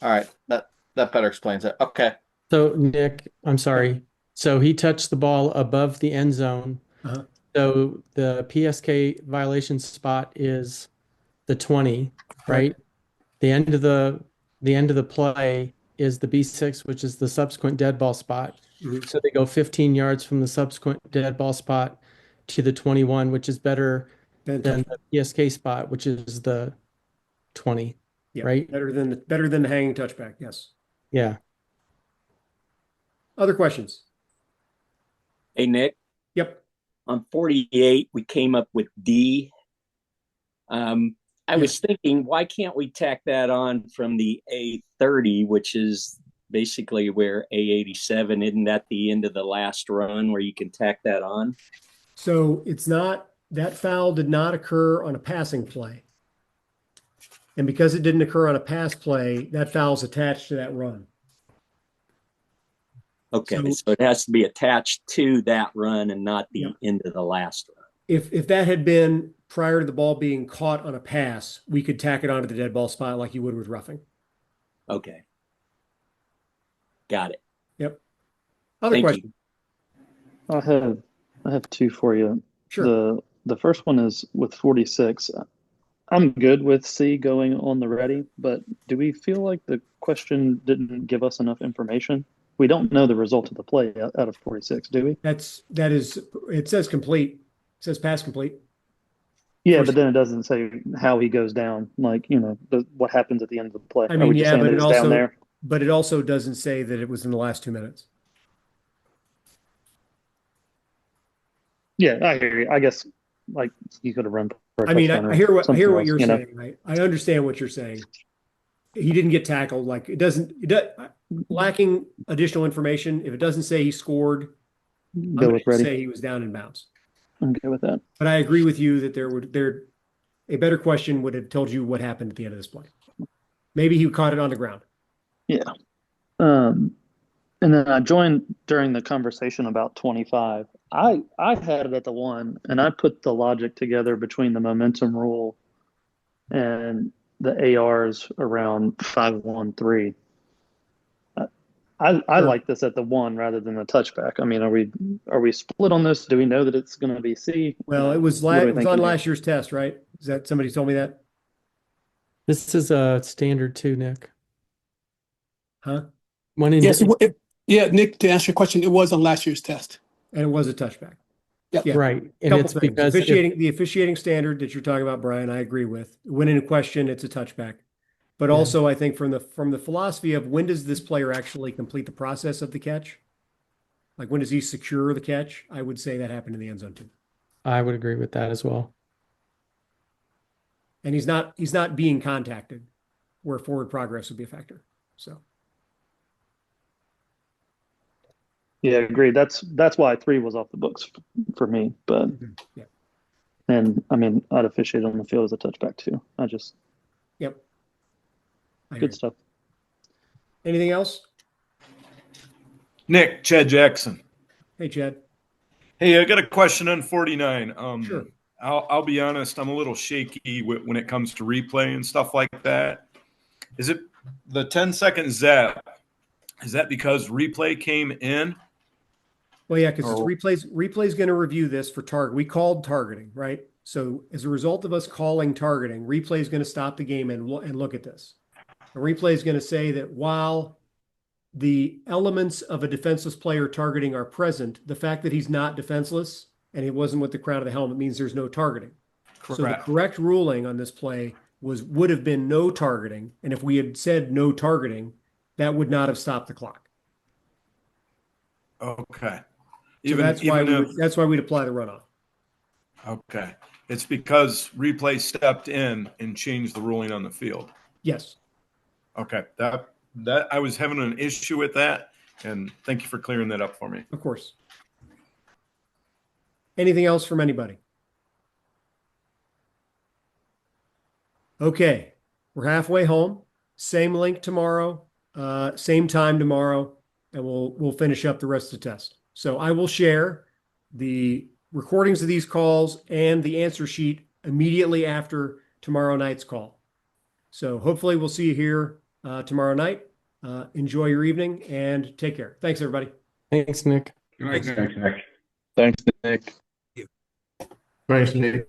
All right. That better explains it. Okay. So Nick, I'm sorry. So he touched the ball above the end zone. Uh-huh. So the PSK violation spot is the 20, right? The end of the play is the B6, which is the subsequent dead ball spot. Mhm. So they go 15 yards from the subsequent dead ball spot to the 21, which is better than the PSK spot, which is the 20. Yeah, right? Better than the hanging touchback. Yes. Yeah. Other questions? Hey, Nick. Yep. On 48, we came up with D. I was thinking, why can't we tack that on from the A30, which is basically where A87, isn't that the end of the last run where you can tack that on? So it's not, that foul did not occur on a passing play. And because it didn't occur on a pass play, that foul's attached to that run. Okay, so it has to be attached to that run and not the end of the last run. If that had been prior to the ball being caught on a pass, we could tack it onto the dead ball spot like you would with roughing. Okay. Got it. Yep. Other question? I have two for you. Sure. The first one is with 46. I'm good with C going on the ready, but do we feel like the question didn't give us enough information? We don't know the result of the play out of 46, do we? It says complete. It says pass complete. Yeah, but then it doesn't say how he goes down, like, what happens at the end of the play. I mean, yeah, but it also doesn't say that it was in the last 2 minutes. Yeah, I hear you. I guess like you could have run for a I mean, touchdown I hear what you're else, saying. Right? I understand what you're saying. He didn't get tackled. Like lacking additional information. If it doesn't say he scored, I'm going to say he was down in bounds. I'm okay with that. But I agree with you that a better question would have told you what happened at the end of this play. Maybe he caught it on the ground. Yeah. And then I joined during the conversation about 25. I had it at the 1, and I put the logic together between the momentum rule and the ARs around 513. I like this at the 1 rather than the touchback. I mean, are we split on this? Do we know that it's going to be C? Well, it was on last year's test, right? Is that somebody told me that? This is a standard too, Nick. Huh? Yes. Nick, to answer your question, it was on last year's test. And it was a touchback. Yep. Yeah. Right. And it's because the officiating standard that you're talking about, Brian, I agree with. When in a question, it's a touchback. But also, I think from the philosophy of when does this player actually complete the process of the catch? Like when does he secure the catch? I would say that happened in the end zone too. I would agree with that as well. And he's not being contacted where forward progress would be a factor. So yeah, agreed. That's why 3 was off the books for me. But and I mean, I'd officiate on the field as a touchback too. Yep. Good stuff. Anything else? Nick, Chad Jackson. Hey, Chad. Hey, I got a question on 49. Sure. I'll be honest, I'm a little shaky when it comes to replay and stuff like that. Is it the 10-second zap? Is that because replay came in? Well, yeah, because Oh. replay's going to review this for target. We called targeting, right? So as a result of us calling targeting, replay is going to stop the game and look at this. And replay is going to say that while the elements of a defenseless player targeting are present, the fact that he's not defenseless and he wasn't with the crown of the helmet means there's no targeting. Correct. So the correct ruling on this play would have been no targeting. And if we had said no targeting, that would not have stopped the clock. Okay. So that's why we'd apply the runoff. Okay. It's because replay stepped in and changed the ruling on the field. Yes. Okay. That I was having an issue with that, and thank you for clearing that up for me. Of course. Anything else from anybody? Okay. We're halfway home. Same link tomorrow, same time tomorrow, and we'll finish up the rest of the test. So I will share the recordings of these calls and the answer sheet immediately after tomorrow night's call. So hopefully we'll see you here tomorrow night. Enjoy your evening and take care. Thanks, everybody. Thanks, Nick. Thanks, Nick. Thanks, Nick. Thanks, Nick.